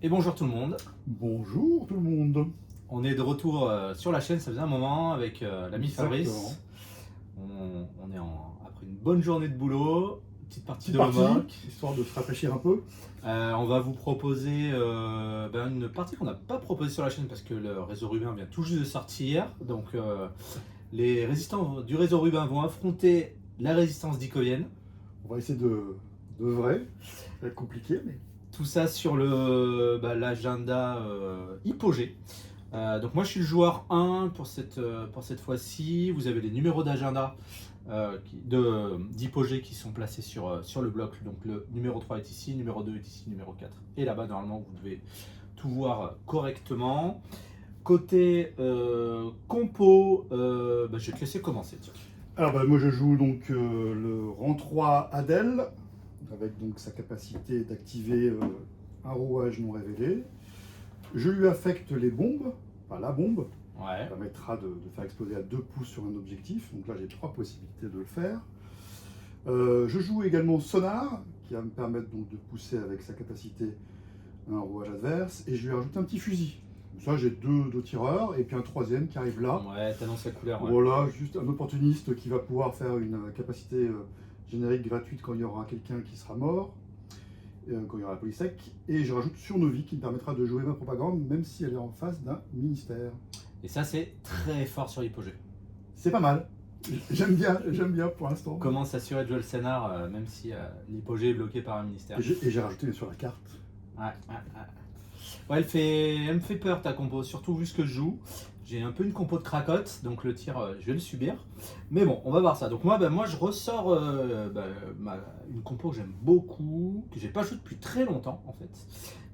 Et bonjour tout le monde, Bonjour tout le monde. on est de retour sur la chaîne, ça faisait un moment avec l'ami Exactement. Fabrice. On est après une bonne journée de boulot, petite partie Petite de partie, homework. histoire de se rafraîchir un peu. On va vous proposer une partie qu'on n'a pas proposée sur la chaîne parce que le réseau Rubin vient tout juste de sortir. Donc les résistants du réseau Rubin vont affronter la résistance dicovienne. On va essayer de vrai. Ça va être compliqué, mais Tout ça sur l'agenda Hypogée. Donc moi je suis le joueur 1 pour cette fois-ci. Vous avez les numéros d'agenda d'hypogée qui sont placés sur le bloc. Donc le numéro 3 est ici, numéro 2 est ici, numéro 4 et là-bas. Normalement vous devez tout voir correctement. Côté compo, je vais te laisser commencer. Tiens. alors moi je joue donc le rang 3 Adèle, avec donc sa capacité d'activer un rouage non révélé. Je lui affecte les bombes, enfin la bombe, Ouais. qui permettra de faire exploser à 2 pouces sur un objectif. Donc là j'ai 3 possibilités de le faire. Je joue également Sonar, qui va me permettre donc de pousser avec sa capacité un rouage adverse, et je lui rajoute un petit fusil. Ça, j'ai deux tireurs, et puis un troisième qui arrive là. Ouais, t'annonces la couleur. Ouais. Voilà, juste un opportuniste qui va pouvoir faire une capacité générique gratuite quand il y aura quelqu'un qui sera mort, quand il y aura la police sec. Et je rajoute Surnovi qui me permettra de jouer ma propagande, même si elle est en face d'un ministère. Et ça c'est très fort sur l'hypogée. C'est pas mal. J'aime bien pour l'instant. Comment s'assurer de jouer le scénar même si l'hypogée est bloqué par un ministère. Et j'ai rajouté bien sûr la carte. Ouais, elle me fait peur ta compo, surtout vu ce que je joue. J'ai un peu une compo de cracotte, donc le tir, je vais le subir. Mais bon, on va voir ça. Donc moi je ressors une compo que j'aime beaucoup, que j'ai pas joué depuis très longtemps en fait,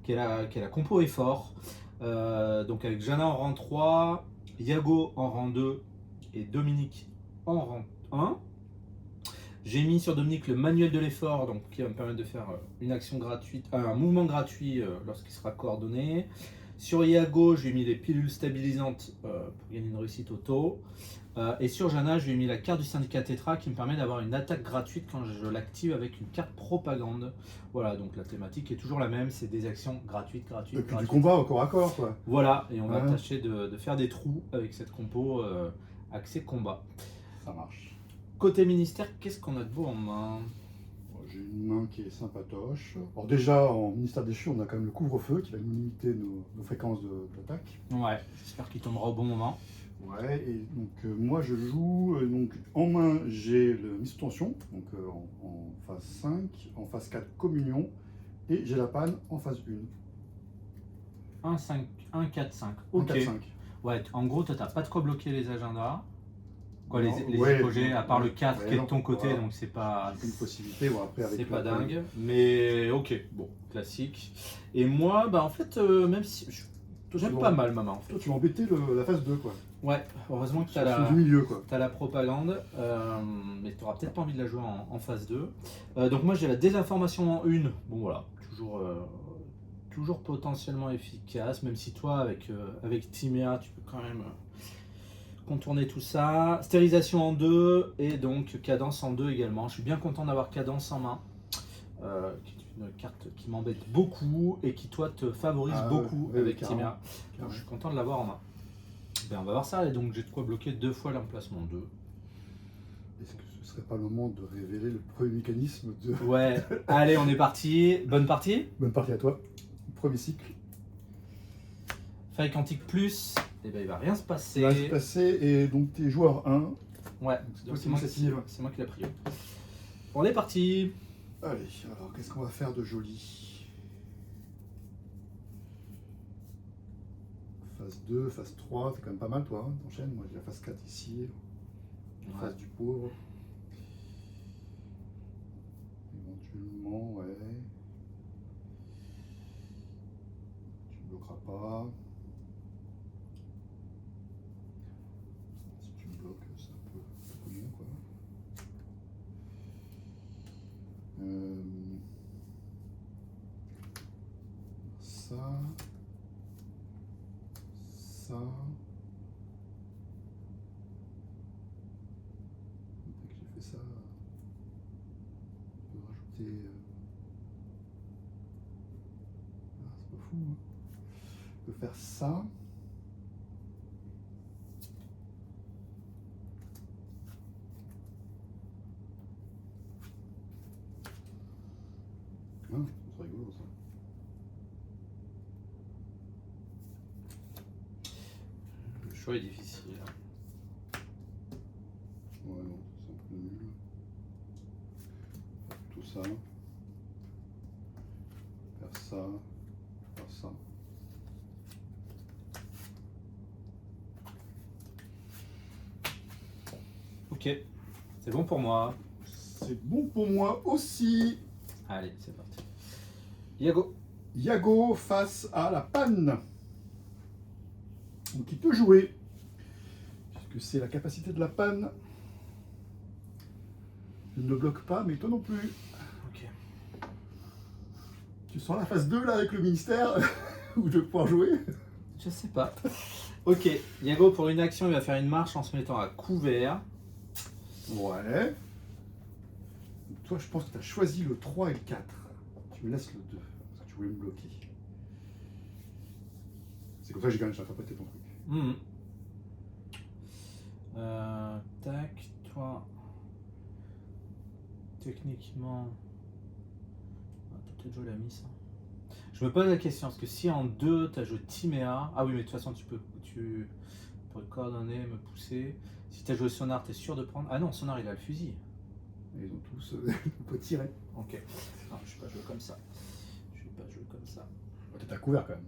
qui est la compo effort. Donc avec Jana en rang 3, Yago en rang 2 et Dominique en rang 1. J'ai mis sur Dominique le manuel de l'effort, donc qui va me permettre de faire une action gratuite, un mouvement gratuit lorsqu'il sera coordonné. Sur Iago, je lui ai mis les pilules stabilisantes pour gagner une réussite auto. Et sur Jana, je lui ai mis la carte du syndicat Tetra qui me permet d'avoir une attaque gratuite quand je l'active avec une carte propagande. Voilà, donc la thématique est toujours la même, c'est des actions gratuites. Et puis du combat au corps à corps, quoi. Voilà, et on va Ouais. tâcher de faire des trous avec cette compo axée combat. Ça marche. Côté ministère, qu'est-ce qu'on a de beau en main? J'ai une main qui est sympatoche. Alors déjà, en ministère déchu, on a quand même le couvre-feu qui va nous limiter nos fréquences d'attaque. Ouais, j'espère qu'il tombera au bon moment. Ouais, et donc moi je joue, donc en main j'ai le mise sous tension, donc en phase 5, en phase 4 communion, et j'ai la panne en phase 1. 1, 5, 1, 4, 5. 1, Ok. 4, 5. Ouais, en gros, toi, t'as pas de quoi bloquer les agendas. Quoi, Non, les ouais, hypogées, à part le 4 ouais, qui est de non, ton côté, voilà. donc c'est pas. J'ai une possibilité, bon après avec C'est pas le- dingue. Mais ok, bon, classique. Et moi, en fait, même si. J'aime Bon. pas mal ma main en fait. Toi tu vas embêter la phase 2, quoi. Ouais, heureusement que Sur du milieu, quoi. t'as la propagande, mais tu n'auras peut-être pas envie de la jouer en phase 2. Donc moi j'ai la désinformation en 1. Bon voilà, toujours potentiellement efficace, même si toi avec Timea tu peux quand même contourner tout ça. Stérilisation en 2 et donc cadence en 2 également. Je suis bien content d'avoir cadence en main, qui est une carte qui m'embête beaucoup et qui toi te favorise beaucoup ouais, avec carrément. Timea. Donc, je suis content de l'avoir en main. On va voir ça, et donc j'ai de quoi bloquer 2 fois l'emplacement 2. Est-ce que ce serait pas le moment de révéler le premier mécanisme de... Ouais, allez, on est parti. Bonne partie. Bonne partie à toi. Premier cycle. Faille quantique plus, et ben il va rien se passer. Il va se passer, et donc t'es joueur 1. Ouais, C'est donc toi qui l'initiative. c'est moi qui l'ai pris. On est parti. Allez, alors qu'est-ce qu'on va faire de joli? Phase 2, phase 3, c'est quand même pas mal toi, hein, t'enchaînes. Moi j'ai la phase 4 ici, Ouais. phase du pauvre. Éventuellement, ouais. Tu ne bloqueras pas. Si tu me bloques, c'est un peu couillon, quoi. Ça. Ça. Après que j'ai fait ça, on peut rajouter. Ah, c'est pas fou hein, de faire ça. Ah, c'est rigolo ça. Le choix est difficile. Ouais, non, c'est un peu nul. Tout ça. Faire ça. Faire ça. Ok, c'est bon pour moi. C'est bon pour moi aussi. Allez, c'est parti. Yago. Yago face à la panne. Donc il peut jouer. Puisque c'est la capacité de la panne. Je ne bloque pas, mais toi non plus. Ok. Tu sens la phase 2 là avec le ministère où je vais pouvoir jouer. Je sais pas. Ok, Yago, pour une action, il va faire une marche en se mettant à couvert. Ouais. Donc toi, je pense que tu as choisi le 3 et le 4. Tu me laisses le 2, parce que tu voulais me bloquer. C'est comme ça que j'ai interprété ton truc. Mhm. Tac, toi. Techniquement. Ah, t'as peut-être joué la mise. Je me pose la question, parce que si en 2, tu as joué Timéa. Ah oui, mais de toute façon, tu peux coordonner, me pousser. Si tu as joué Sonar, tu es sûr de prendre. Ah non, Sonar, il a le fusil. Et ils ont tous. On peut tirer. Ok. Non, je vais pas jouer comme ça. Je vais pas jouer comme ça. T'es à couvert quand même.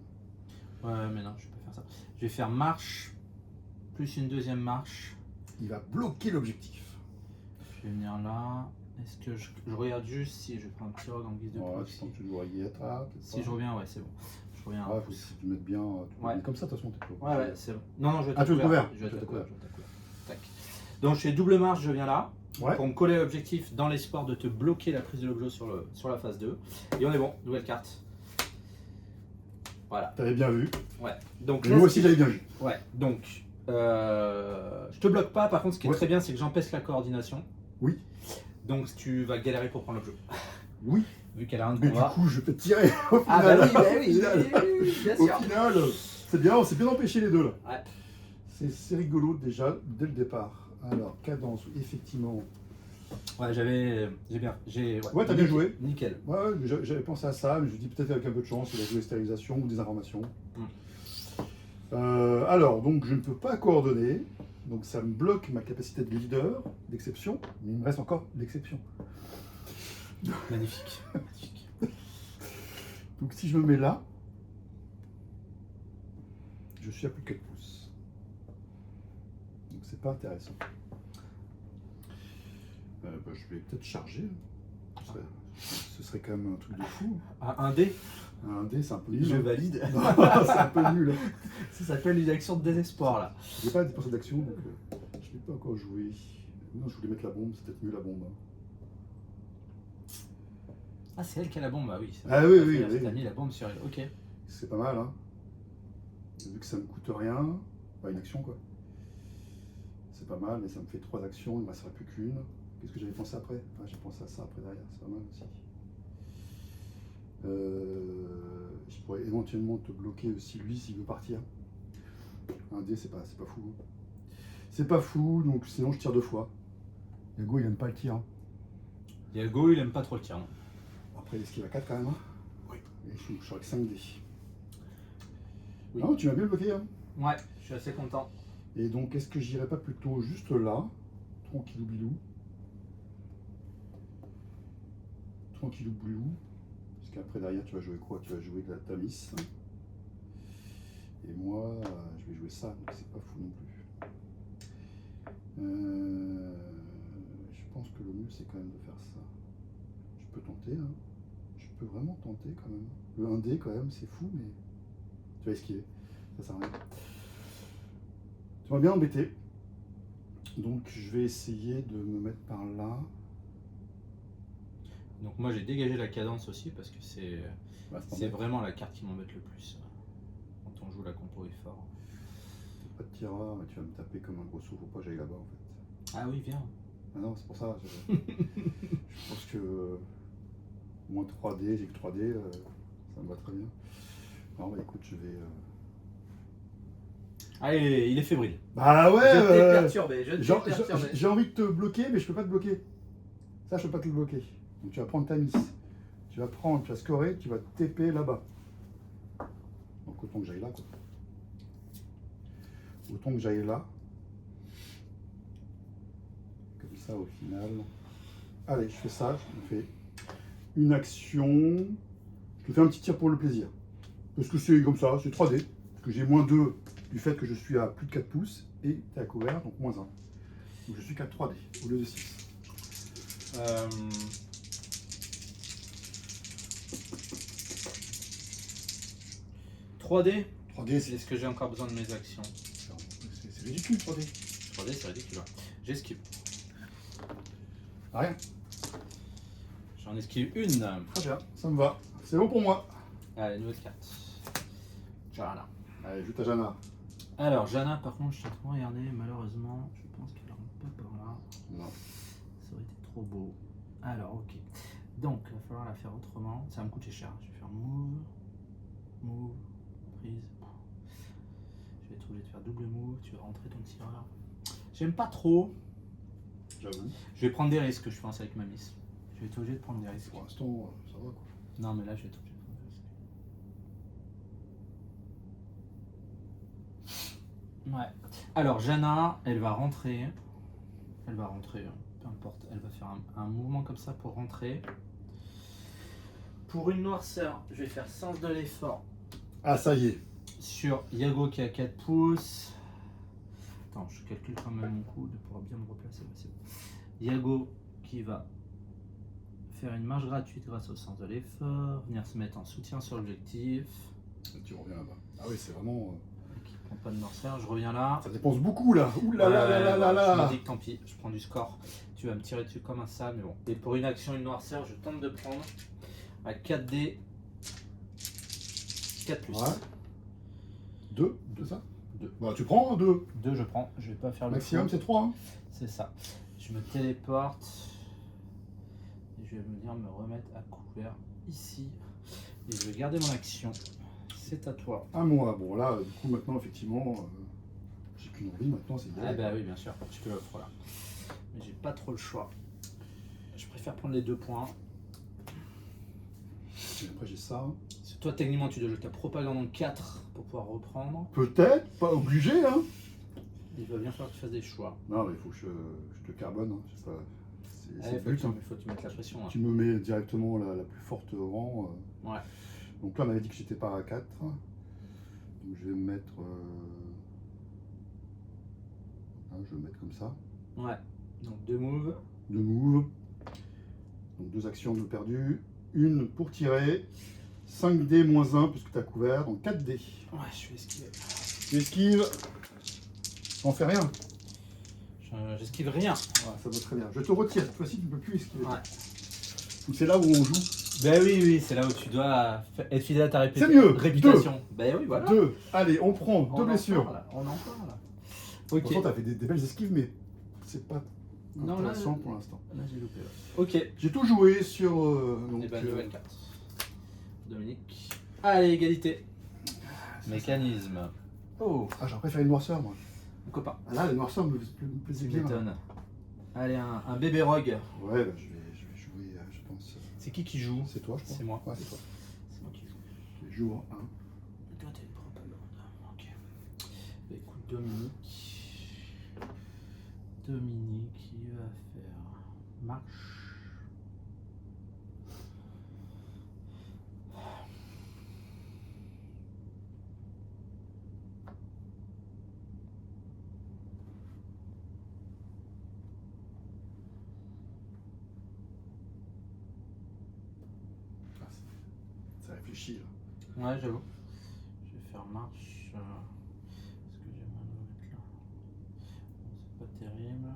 Ouais, mais non, je vais pas faire ça. Je vais faire marche, plus une deuxième marche. Il va bloquer l'objectif. Je vais venir là. Est-ce que je regarde juste si je prends un petit rogue en guise de Ouais, je proxy. pense que tu dois y être. Ah, Si je reviens, ouais, c'est bon. Je reviens à Ouais, un faut pouce. que tu mettes bien. Tu Ouais. mets comme ça, de toute façon, t'es pas Ouais, obligé. ouais, c'est bon. Non, non, je vais Ah, tu veux te couvert. Je vais Tu veux te te couvert. couvert. Tac. Donc je fais double marche, je viens là. Ouais. Pour me coller à l'objectif dans l'espoir de te bloquer la prise de l'objet sur la phase 2. Et on est bon, nouvelle carte. Voilà. T'avais bien vu. Ouais. Donc Et là, moi ce aussi, qui- j'avais bien vu. Ouais. Donc je te bloque pas. Par contre, ce qui est Ouais. très bien, c'est que j'empêche la coordination. Oui. Donc tu vas galérer pour prendre l'objet. Oui. Vu qu'elle a un de Mais du combat. coup, je vais te tirer au final. Ah bah oui, Au final. bien Au sûr. final, c'est bien, on s'est bien empêché les deux là. Ouais. C'est rigolo déjà dès le départ. Alors, cadence, effectivement. Ouais, j'ai bien. Ouais, t'as bien joué. Nickel. Ouais, ouais, j'avais pensé à ça, mais je dis peut-être avec un peu de chance, il a joué stérilisation ou des informations. Alors, donc je ne peux pas coordonner, donc ça me bloque ma capacité de leader, d'exception, mais il me reste encore l'exception. Magnifique. Magnifique. Donc si je me mets là, je suis à plus de 4 pouces. Donc c'est pas intéressant. Je vais peut-être charger. Ce serait quand même un truc de fou. Un dé. Un dé, c'est un peu nul. Je hein. valide. C'est un peu nul. hein. Ça s'appelle une action de désespoir là. J'ai pas dépensé d'action, donc je n'ai pas encore joué. Non, je voulais mettre la bombe, c'est peut-être mieux la bombe. hein. Ah, c'est elle qui a la bombe. Ah oui. Ah oui, oui, oui. T'as mis la bombe sur elle. Ok. C'est pas mal, hein. Vu que ça me coûte rien, pas une action quoi. C'est pas mal, mais ça me fait 3 actions, il ne me restera plus qu'une. Qu'est-ce que j'avais pensé après? Ah, j'ai pensé à ça après derrière, c'est pas mal aussi. Je pourrais éventuellement te bloquer aussi lui s'il veut partir. Un dé, c'est pas fou. hein. C'est pas fou, donc sinon je tire 2 fois. Yago, il aime pas le tir. hein. Yago, il aime pas trop le tir. Non. Après, il esquive à 4 quand même. hein. Oui. Et je suis avec 5 dés. Oui. Non, tu m'as bien bloqué. Hein. Ouais, je suis assez content. Et donc, est-ce que j'irais pas plutôt juste là, tranquillou bilou, tranquillou bilou, parce qu'après derrière tu vas jouer quoi? Tu vas jouer de la Tamis. Et moi, je vais jouer ça, donc c'est pas fou non plus. Je pense que le mieux c'est quand même de faire ça. Je peux tenter, hein. Je peux vraiment tenter quand même. Le 1D quand même, c'est fou, mais tu vas esquiver, ça sert à rien. Tu m'as bien embêté. Donc je vais essayer de me mettre par là. Donc moi j'ai dégagé la cadence aussi parce que c'est Bah, c'est vraiment la carte qui m'embête le plus quand on joue la compo effort. Pas de tireur, mais tu vas me taper comme un gros sou. Faut pas que j'aille là-bas en fait. Ah oui, viens. Ah non, c'est pour ça. Je pense que moins 3D, j'ai que 3D, ça me va très bien. Non, bah écoute, je vais. Allez, il est fébrile. Bah ouais. Je t'ai perturbé, je t'ai perturbé. J'ai envie de te bloquer, mais je peux pas te bloquer. Ça, je peux pas te le bloquer. Donc tu vas prendre ta miss. Tu vas scorer, tu vas TP là-bas. Donc autant que j'aille là, quoi. Autant que j'aille là. Comme ça, au final. Allez, je fais ça. Je me fais une action. Je te fais un petit tir pour le plaisir. Parce que c'est comme ça, c'est 3D. Parce que j'ai -2 du fait que je suis à plus de 4 pouces. Et tu es à couvert, donc -1. Donc je suis qu'à 3D au lieu de 6. 3D. 3D, Est-ce que j'ai encore besoin de mes actions? c'est ridicule, 3D. 3D, c'est ridicule. J'esquive. Rien. J'en esquive une. Très bien, ça me va. C'est bon pour moi. Allez, nouvelle carte. Jana. Allez, joue ta Jana. Alors, Jana, par contre, je suis en train de regarder. Malheureusement, je pense qu'elle rentre pas par là. Non. Ça aurait été trop beau. Alors, ok. Donc, il va falloir la faire autrement. Ça va me coûter cher. Je vais faire move, prise. Je vais être obligé de faire double move. Tu vas rentrer ton tireur. J'aime pas trop. J'avoue. Je vais prendre des risques, je pense, avec ma miss. Je vais être obligé de prendre des risques. Pour l'instant, ça va quoi. Non, mais là, je vais être obligé de prendre des risques. Ouais. Alors, Jana, elle va rentrer. Elle va rentrer, peu importe. Elle va faire un mouvement comme ça pour rentrer. Pour une noirceur, je vais faire sens de l'effort. Ah, ça y est. Sur Yago qui a 4 pouces. Attends, je calcule quand même mon coup de pouvoir bien me replacer. Yago qui va faire une marche gratuite grâce au sens de l'effort, venir se mettre en soutien sur l'objectif. Et tu reviens là-bas. Ah oui, c'est vraiment. Qui prend pas de noirceur, je reviens là. Ça dépense beaucoup là. Ouh là là là là là là. Je me dis que tant pis, je prends du score. Tu vas me tirer dessus comme un sale, mais bon. Et pour une action, une noirceur, je tente de prendre à 4D 4 plus. Ouais. 2 ça 2. Bah, tu prends 2. 2, je prends. Je vais pas faire le Maximum, fou. c'est 3. Hein. C'est ça. Je me téléporte. Et je vais venir me remettre à couvert ici. Et je vais garder mon action. C'est à toi. À moi. Bon, là, du coup, maintenant, effectivement, j'ai qu'une envie maintenant, c'est Ah bah oui, bien sûr. Je te l'offre là. Mais j'ai pas trop le choix. Je préfère prendre les 2 points. Et après, j'ai ça. Toi, techniquement, tu dois jouer ta propagande en 4 pour pouvoir reprendre. Peut-être, pas obligé, hein. Il va bien falloir que tu fasses des choix. Non, mais il faut que je te carbone. Hein. C'est pas. C'est Il le but. Hein. faut que tu mettes la pression. Hein. Tu me mets directement la plus forte au rang. Ouais. Donc là, on avait dit que j'étais pas à 4. Donc je vais me mettre. Je vais me mettre comme ça. Ouais. Donc 2 moves. 2 moves. Donc 2 actions de perdu. Une pour tirer. 5D moins 1 puisque tu as couvert. Donc 4D. Ouais, je vais esquiver. Tu esquives. On fait rien. J'esquive rien. Ouais, ça va très bien. Je te retire. Cette fois-ci, tu ne peux plus esquiver. Ouais. Donc c'est là où on joue. Ben oui, c'est là où tu dois être fidèle à ta C'est mieux. réputation. Ben oui, voilà. 2. Allez, on prend On 2 en blessures. parle, on en parle. Pour Ok. l'instant, tu as fait des belles esquives, mais c'est pas Non, là, intéressant pour l'instant. là j'ai loupé. Ouais. Ok. J'ai tout joué sur. Donc, Et ben nouvelle carte. Dominique. Allez, égalité. Mécanisme. Oh, Ah, j'aurais préféré une noirceur, moi. mon copain. Ah là, les noirceurs me plaisaient Tu bien. m'étonnes. Allez, un bébé rogue. Ouais, bah, je vais jouer, je pense. C'est qui joue? C'est toi, je pense. C'est moi. Ouais, c'est toi. C'est moi qui joue. Je joue en 1. Toi, t'as une propagande. Ok. Bah, écoute, Dominique, il va faire marche. Ah, ça réfléchit, là. Ouais, j'avoue. Je vais faire marche. Est-ce que j'aimerais le mettre là? Bon, c'est pas terrible.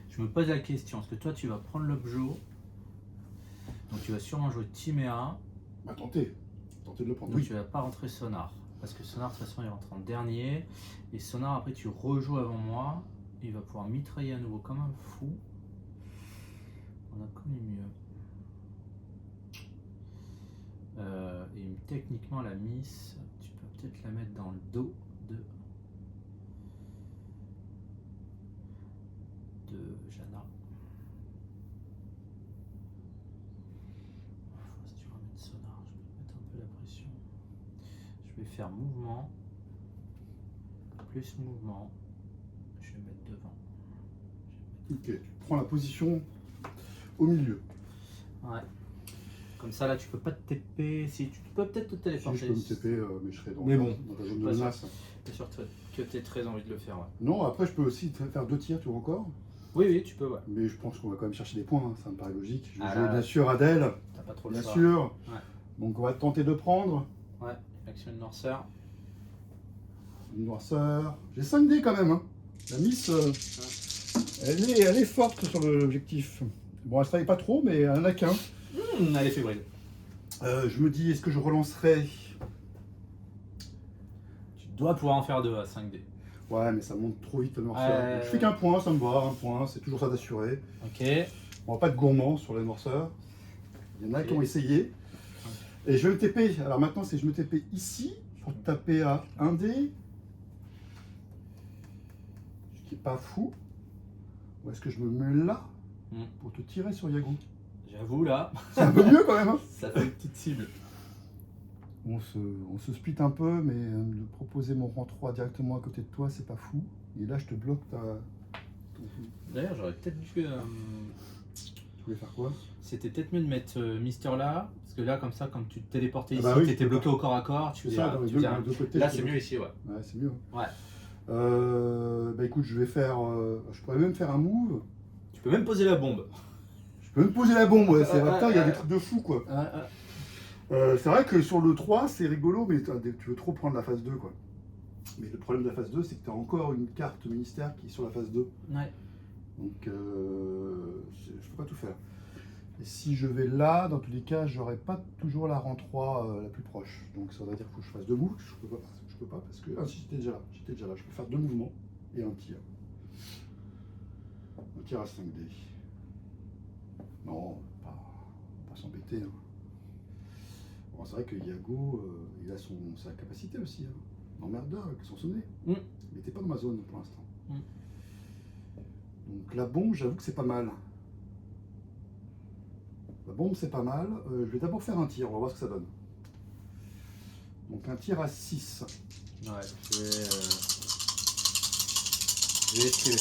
Je me pose la question, est-ce que toi tu vas prendre l'objet? Donc tu vas sûrement jouer Timéa. Bah, tentez de le prendre. Donc Oui. tu vas pas rentrer Sonar. Parce que Sonar de toute façon il rentre en dernier. Et Sonar après tu rejoues avant moi. Il va pouvoir mitrailler à nouveau comme un fou. On a connu mieux. techniquement la miss, tu peux peut-être la mettre dans le dos de Jana. Si tu ramènes Sonar, je vais mettre un peu la pression. Je vais faire mouvement, plus mouvement. Je vais mettre devant. Ok, tu prends la position au milieu. Ouais. Comme ça, là, tu peux pas te TP. Si, tu peux peut-être te Si téléporter. je peux me TP, mais je serai dans, Mais bon, dans ta zone de pas sûr. menace. T'es sûr que tu as très envie de le faire, ouais. Non, après je peux aussi faire 2 tirs, tu vois encore. Oui, oui, tu peux, ouais. Mais je pense qu'on va quand même chercher des points, hein, ça me paraît logique. Je vais Ah jouer là, bien sûr Adèle, T'as pas trop le bien choix. sûr. Ouais. Donc on va tenter de prendre Ouais, action de noirceur. une noirceur. J'ai 5 dés quand même. Hein. La miss, elle est forte sur l'objectif. Bon, elle ne travaille pas trop, mais elle en a qu'un. Elle est fébrile. Je me dis, est-ce que je relancerai? Tu dois pouvoir en faire 2 à 5D. Ouais, mais ça monte trop vite la noirceur. Donc, je fais qu'un point, ça me va, un point, c'est toujours ça d'assurer. Ok. On va pas être gourmand sur la noirceur. Il y en a qui ont essayé. Et je vais me TP. Alors maintenant, c'est je me TP ici pour taper à 1 dé. Ce qui est pas fou. Ou est-ce que je me mets là pour te tirer sur Yago? J'avoue, là, C'est un peu mieux quand même. Hein. ça fait une petite cible. On se split un peu, mais de proposer mon rang 3 directement à côté de toi, c'est pas fou. Et là, je te bloque ta. D'ailleurs, j'aurais peut-être dû. Tu voulais faire quoi? C'était peut-être mieux de mettre Mister là. Parce que là, comme ça, quand tu te téléportais ici, bah oui, t'étais je peux bloqué au corps à corps. Tu C'est faisais ça, dans les deux côtés. Là, je c'est peux- mieux ici, ouais. Ouais, c'est mieux. Ouais. Bah écoute, je vais faire. Je pourrais même faire un move. Tu peux même poser la bombe. Je peux même poser la bombe, ouais. C'est Ouais, putain, il y a ouais. des trucs de fou, quoi. Ouais. C'est vrai que sur le 3, c'est rigolo, mais tu veux trop prendre la phase 2, quoi. Mais le problème de la phase 2, c'est que tu as encore une carte ministère qui est sur la phase 2. Ouais. Donc, je peux pas tout faire. Et si je vais là, dans tous les cas, j'aurai pas toujours la rang 3 la plus proche. Donc, ça veut dire qu'il faut que je fasse 2 moves. Je peux pas parce que. Ah, si, j'étais déjà là. Je peux faire 2 mouvements et un tir. Un tir à 5D. Non, pas s'embêter. Hein. Bon, c'est vrai que Yago, il a sa capacité aussi. Hein. L'emmerdeur avec son sonnet. Il n'était pas dans ma zone pour l'instant. Donc la bombe, j'avoue que c'est pas mal. La bombe, c'est pas mal. Je vais d'abord faire un tir, on va voir ce que ça donne. Donc un tir à 6. Ouais, je vais esquiver.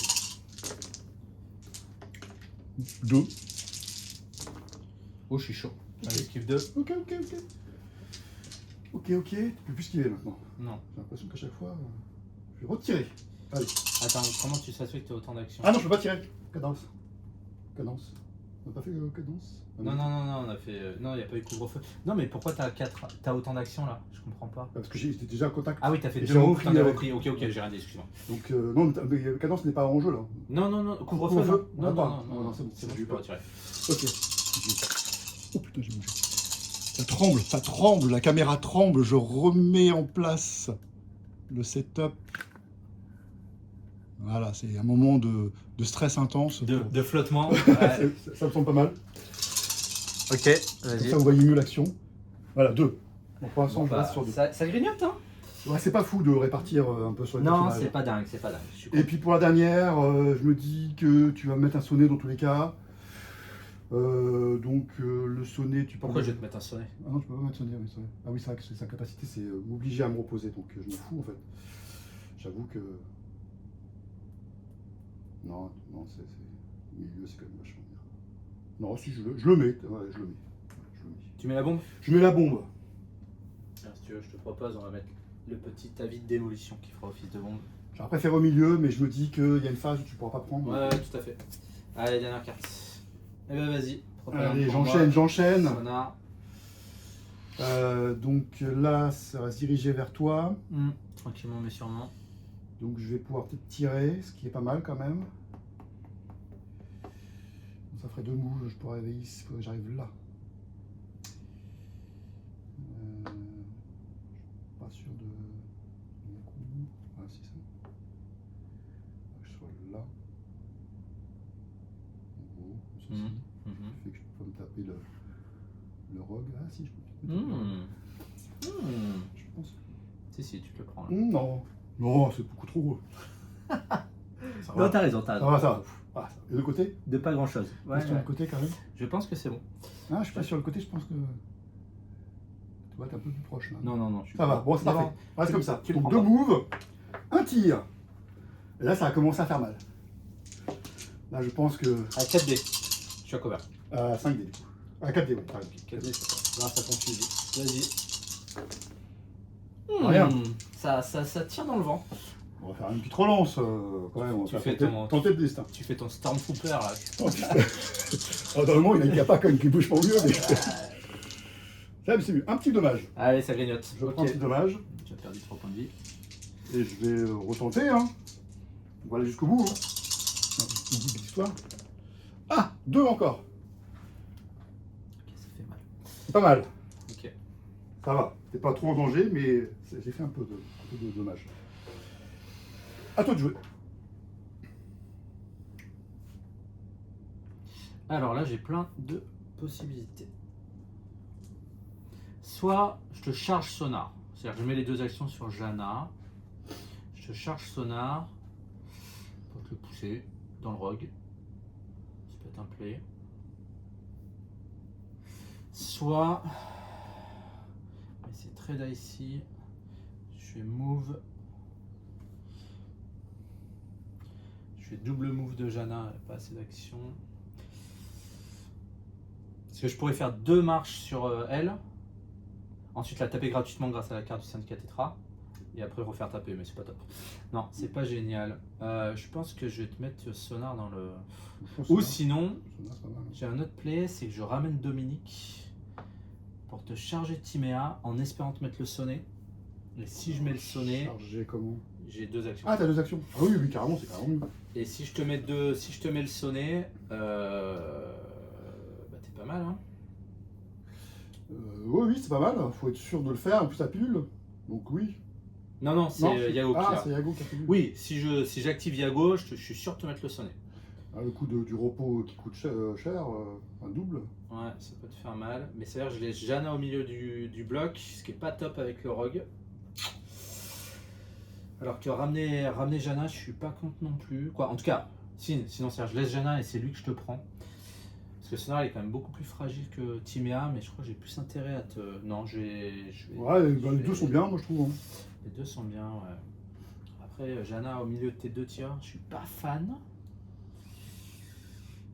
2. Oh, je suis chaud. Ok. Esquive 2. Ok. Tu peux plus esquiver maintenant. Non. J'ai l'impression qu'à chaque fois, je vais retirer. Allez. Attends, comment tu s'assures que tu as autant d'actions? Ah non, je peux pas tirer. Cadence. On n'a pas fait cadence? Non, on a fait. Non, il n'y a pas eu couvre-feu. Non, mais pourquoi t'as autant d'actions là? Je comprends pas. Parce que j'étais déjà en contact. Ah oui, t'as fait Et 2 j'ai moves, repris, t'en as repris. Ok, j'ai rien dit, excuse-moi. Donc non, mais cadence n'est pas en jeu là. Non, couvre-feu. Couvre-feu, Non, on va non, pas. non, Non, c'est bon, c'est bon, j'ai je eu peux peur. retirer. Ok. Oh putain, j'ai bougé. Ça tremble, la caméra tremble, je remets en place le setup. Voilà, c'est un moment de stress intense. De flottement. Ouais. Ça me semble pas mal. Ok, Comme vas-y. ça, vous voyez mieux l'action. Voilà, 2. Donc pour l'instant, Bon, je bah, reste sur 2. ça grignote, hein? Ouais, c'est pas fou de répartir un peu sur les Non, personnages. c'est pas dingue. Je suis Et puis pour la dernière, je me dis que tu vas me mettre un sonnet dans tous les cas. Donc le sonnet, tu peux. Pourquoi je vais te mettre un sonnet? Ah non, je peux pas mettre sonnet, oui, c'est vrai. Ah oui, c'est vrai que sa capacité, c'est m'obliger à me reposer, donc je m'en fous en fait. J'avoue que. Non, c'est. Au milieu, c'est quand même vachement bien. Non, si je le mets, ouais, je le mets. Tu mets la bombe? Je mets la bombe. Alors, si tu veux, je te propose, on va mettre le petit avis de démolition qui fera office de bombe. J'aurais préféré au milieu, mais je me dis qu'il y a une phase où tu pourras pas prendre. Ouais, tout à fait. Allez, dernière carte. Eh ben vas-y. Allez, j'enchaîne. Sonar. Donc là, ça va se diriger vers toi. Tranquillement mais sûrement. Donc je vais pouvoir peut-être tirer, ce qui est pas mal quand même. Ça ferait 2 moves, je pourrais arriver ici, faudrait que j'arrive là. Pas sûr de mon coup. Ah si ça. Que je sois là. En gros, ceci. Fait que je peux pas me taper le rogue. Ah si, je peux peut-être me taper le rogue. Je pense. Si, tu te le prends là. Non. Non, c'est beaucoup trop gros. Ça Non, va. t'as raison, t'as Ça raison. va, ça va. Ah, et le côté? De pas grand chose. Ouais, Sur le côté, quand même. Je pense que c'est bon. Ah, je suis pas sur le côté, je pense que. Tu vois, t'es un peu plus proche là. Non, je suis Ça va, bon, c'est Non, parfait. On reste comme ça. tu le Donc prends deux moves, un tir. Et là, ça a commencé à faire mal. Là, je pense que. À 4D. Je suis à cover. À 5D du coup. À 4D, oui. Pardon. 4D, c'est ça. Grâce à ton fusil. Vas-y. Rien. Ça tire dans le vent. On va faire une petite relance quand même. On Tu va fais faire ton- tenter le destin. Tu fais ton Stormtrooper là. Oh, dans le moment, il n'y a pas quand même qui bouge pour mieux, mais. Ça, mais c'est mieux. Un petit dommage. Allez, ça grignote. Je prends un petit dommage. Tu as perdu 3 points de vie. Et je vais retenter. Hein. On va aller jusqu'au bout. Hein. Un bout de l'histoire. Ah, 2 encore. Ok, ça fait mal. C'est pas mal. Ok. Ça va. T'es pas trop en danger, mais j'ai fait un peu de dommage. À toi de jouer. Alors là, j'ai plein de possibilités. Soit je te charge sonar. C'est-à-dire que je mets les 2 actions sur Janna. Je te charge sonar pour te le pousser dans le rogue. Ça peut être un play. Soit, mais c'est très dicey, je fais move. Je fais double move de Janna, pas assez d'action. Parce que je pourrais faire 2 marches sur elle. Ensuite la taper gratuitement grâce à la carte du syndicat Tetra. Et après refaire taper, mais c'est pas top. Non, c'est pas génial. Je pense que je vais te mettre sonar dans le... Ou sinon, Sonar, c'est pas mal. j'ai un autre play, c'est que je ramène Dominique pour te charger Timéa en espérant te mettre le sonnet. Et si je mets le sonnet, Chargé comment? j'ai 2 actions. Ah, t'as 2 actions. Ah oui, oui, carrément, c'est carrément mieux. Et si je te mets le sonnet, bah t'es pas mal, hein. Oui, c'est pas mal. Faut être sûr de le faire. En plus, ça pilule. Donc oui. Non, Non, c'est Yago qui Ah, l'a. c'est Yago qui a pilule. Oui, si j'active Yago, je suis sûr de te mettre le sonnet. Ah, le coup du repos qui coûte cher, un double. Ouais, ça peut te faire mal. Mais c'est vrai que je laisse Janna au milieu du bloc, ce qui est pas top avec le rogue. Alors que ramener Janna, je suis pas contre non plus. Quoi, en tout cas, sinon c'est-à-dire, je laisse Janna et c'est lui que je te prends. Parce que Sonar il est quand même beaucoup plus fragile que Timéa, mais je crois que j'ai plus intérêt à te. Non, je vais. Ouais, bah, les deux sont bien, moi je trouve. Hein. Les 2 sont bien, ouais. Après, Janna au milieu de tes 2 tirs, je suis pas fan.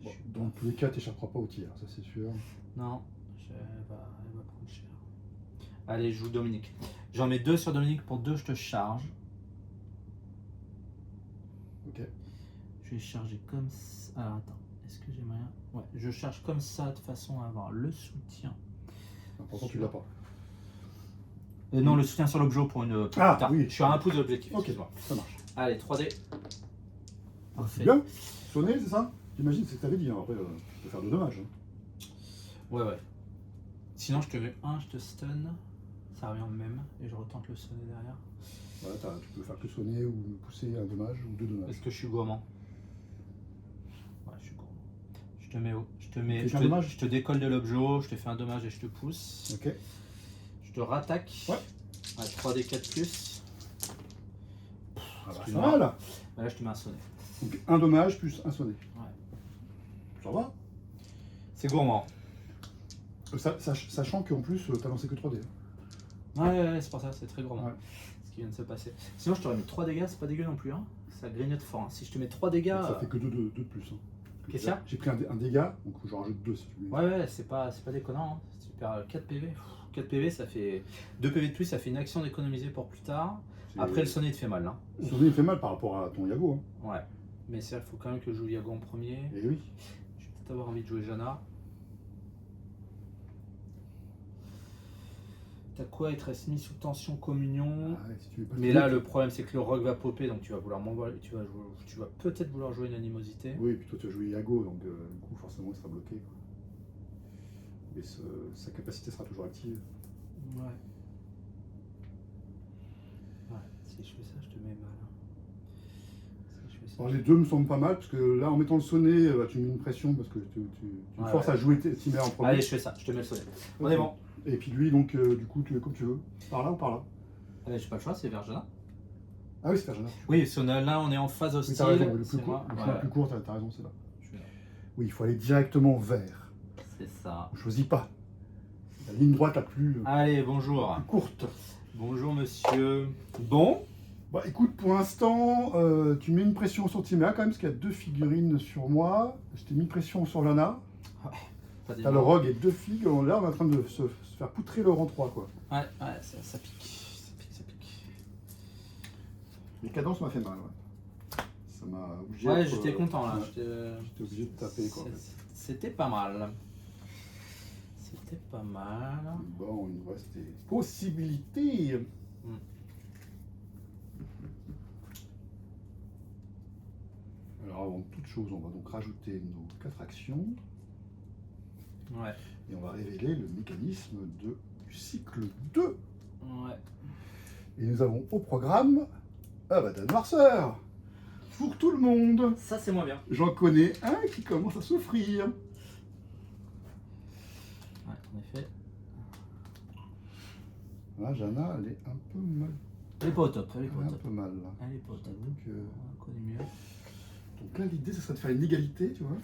Bon, dans tous les cas, t'échapperas pas au tir, ça c'est sûr. Non, elle va prendre cher. Allez, je joue Dominique. J'en mets 2 sur Dominique, pour 2 je te charge. Ok. Je vais charger comme ça. Alors attends, est-ce que j'ai moyen? Ouais, je charge comme ça de façon à avoir le soutien. Pourtant, tu l'as pas. Non, le soutien sur l'objet pour une. Pour Ah, plus tard. oui. Je suis à un pouce de l'objectif. Ok, excuse-moi. ça marche. Allez, 3D. C'est Parfait. bien. Sonner, c'est ça? J'imagine, c'est ce que t'avais dit. Hein. Après, tu peux faire de dommages. Hein. Ouais. Sinon, je te mets 1, je te stun. Ça revient au même. Et je retente le sonner derrière. Voilà, tu peux faire que sonner ou pousser un dommage ou 2 dommages. Est-ce que je suis gourmand? Ouais, je suis gourmand. Je te mets haut. Tu fais un dommage? Je te décolle de l'objet, je te fais un dommage et je te pousse. Ok. Je te rattaque. Ouais. 3D4 plus. Ah bah, c'est Excuse-moi. mal. Bah là, je te mets un sonnet. Donc un dommage plus un sonnet. Ouais. Ça va? C'est gourmand. Sachant qu'en plus, t'as lancé que 3D. Ouais, c'est pour ça, c'est très gourmand. Ouais. Ce qui vient de se passer. Sinon, je t'aurais mis 3 dégâts, c'est pas dégueu non plus. Hein. Ça grignote fort. Hein. Si je te mets 3 dégâts. Ça fait que 2 de plus. Hein. Qu'est-ce qu'il y a? J'ai pris un dégât, donc j'en rajoute 2 si tu veux. Ouais, c'est pas déconnant. Hein. Si tu perds 4 PV. 4 PV, ça fait 2 PV de plus, ça fait une action d'économiser pour plus tard. Après, le sonnet te fait mal. Hein. Le sonnet il fait mal par rapport à ton Yago. Hein. Ouais. Mais c'est vrai qu'il faut quand même que je joue Yago en premier. Et oui. Je vais peut-être avoir envie de jouer Janna. T'as quoi? Il te reste mis sous tension communion. Ah ouais, si tu mets pas Mais de là, truc. le problème, c'est que le rogue va popper, donc tu vas vouloir m'envoyer. Tu vas peut-être vouloir jouer une animosité. Oui, et puis toi tu as joué Yago, donc du coup forcément il sera bloqué. Quoi. Mais sa capacité sera toujours active. Ouais. Ouais, si je fais ça, je te mets mal. Si je fais Alors, les deux me semblent pas mal, parce que là, en mettant le sonnet, tu mets une pression, parce que tu me Ouais, forces ouais. à jouer Timer en premier. Allez, je fais ça, je te mets le sonnet. On est bon. Et puis lui, donc, du coup, tu es comme tu veux. Par là ou par là? J'ai pas le choix, c'est Vergena. Ah oui, c'est Vergena. Oui, si là, on est en phase Oui, hostile. t'as raison, le c'est plus court, moi. le Ouais, chemin ouais. plus court, t'as raison, c'est là. Je suis là. Oui, il faut aller directement vers. C'est ça. On choisit pas. La ligne droite la plus Allez, bonjour. courte. Bonjour, monsieur. Bon, Bah écoute, pour l'instant, tu mets une pression sur Timéa quand même, parce qu'il y a 2 figurines sur moi. Je t'ai mis une pression sur Lana. pas des T'as le rogue et 2 figues. Là, on est en train de se faire poutrer le rang 3, quoi. Ouais, ça pique. Ça pique, ça pique. Les cadences m'a fait mal, ouais. Ça m'a obligé. Ouais, d'être, j'étais content là. ouais, J'étais obligé de taper, quoi. En fait. C'était pas mal. C'était pas mal. Bon, il nous reste des possibilités. Alors, avant toute chose, on va donc rajouter nos 4 actions. Ouais. Et on va révéler le mécanisme du cycle 2. Ouais. Et nous avons au programme Abaddon Noirceur. Pour tout le monde. Ça, c'est moins bien. J'en connais un qui commence à souffrir. Ouais, en effet. Là, Jana, elle est un peu mal. Elle est pas au top. Elle est pas Elle est au un top. peu mal, là. Elle est pas au top. Donc, On connaît mieux. donc là, l'idée, ce serait de faire une égalité, tu vois.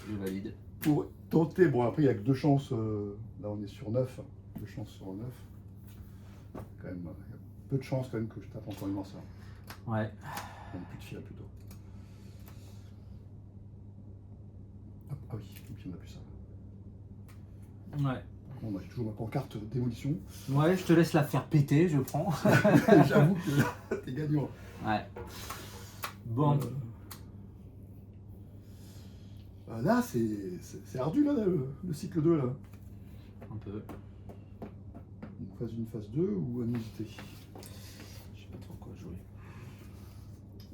Je valide. Pour tenter. Bon, après, il n'y a que 2 chances. Là, on est sur 9. 2 chances sur 9. Quand même, il y a peu de chances quand même que je tape encore une noirceur. Ouais. Même plus de fil, là, plutôt. Hop, ah oui, et puis on a plus ça. Ouais. Bon, bah, j'ai toujours ma pancarte démolition. Ouais, je te laisse la faire péter, je prends. J'avoue que là, t'es gagnant. Ouais. Bon. Là, c'est ardu, là, le cycle 2, là. Un peu. Une phase 1, phase 2 ou animosité? Je sais pas trop quoi jouer.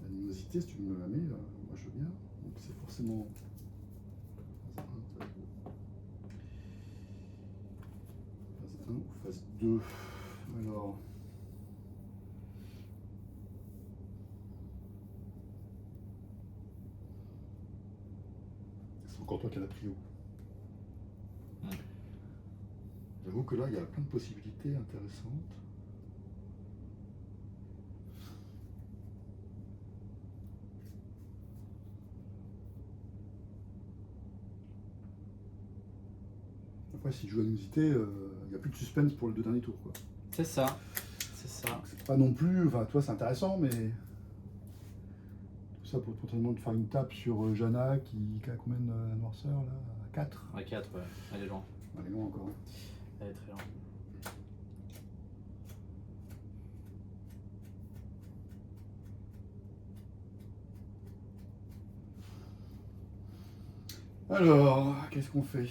Animosité, si tu me la mets, moi je veux bien. Donc c'est forcément phase 1 ou phase 2. Alors. C'est encore toi qui as la prio. Ouais. J'avoue que là, il y a plein de possibilités intéressantes. Après, si je joue animosité, il n'y a plus de suspense pour les 2 derniers tours, quoi. C'est ça. C'est ça. C'est pas non plus. Enfin, toi, c'est intéressant, mais. Tout ça pour potentiellement te faire une tape sur Jana qui a combien de noirceur là? 4. Ouais, 4, ouais. Elle est loin. Elle est loin encore. Elle est très loin. Alors, qu'est-ce qu'on fait?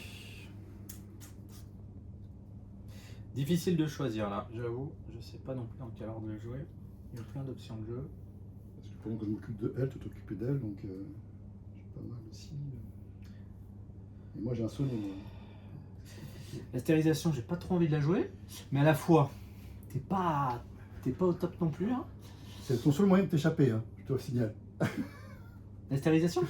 Difficile de choisir là, j'avoue. Je sais pas non plus dans quel ordre de jouer. Il y a plein d'options de jeu. Parce que pendant que je m'occupe de elle, tu t'occupes d'elle, donc j'ai pas mal aussi. Et moi, j'ai un sonnet. La stérilisation, j'ai pas trop envie de la jouer. Mais à la fois, t'es pas au top non plus. Hein. C'est ton seul moyen de t'échapper, hein, je te le signale. La stérilisation?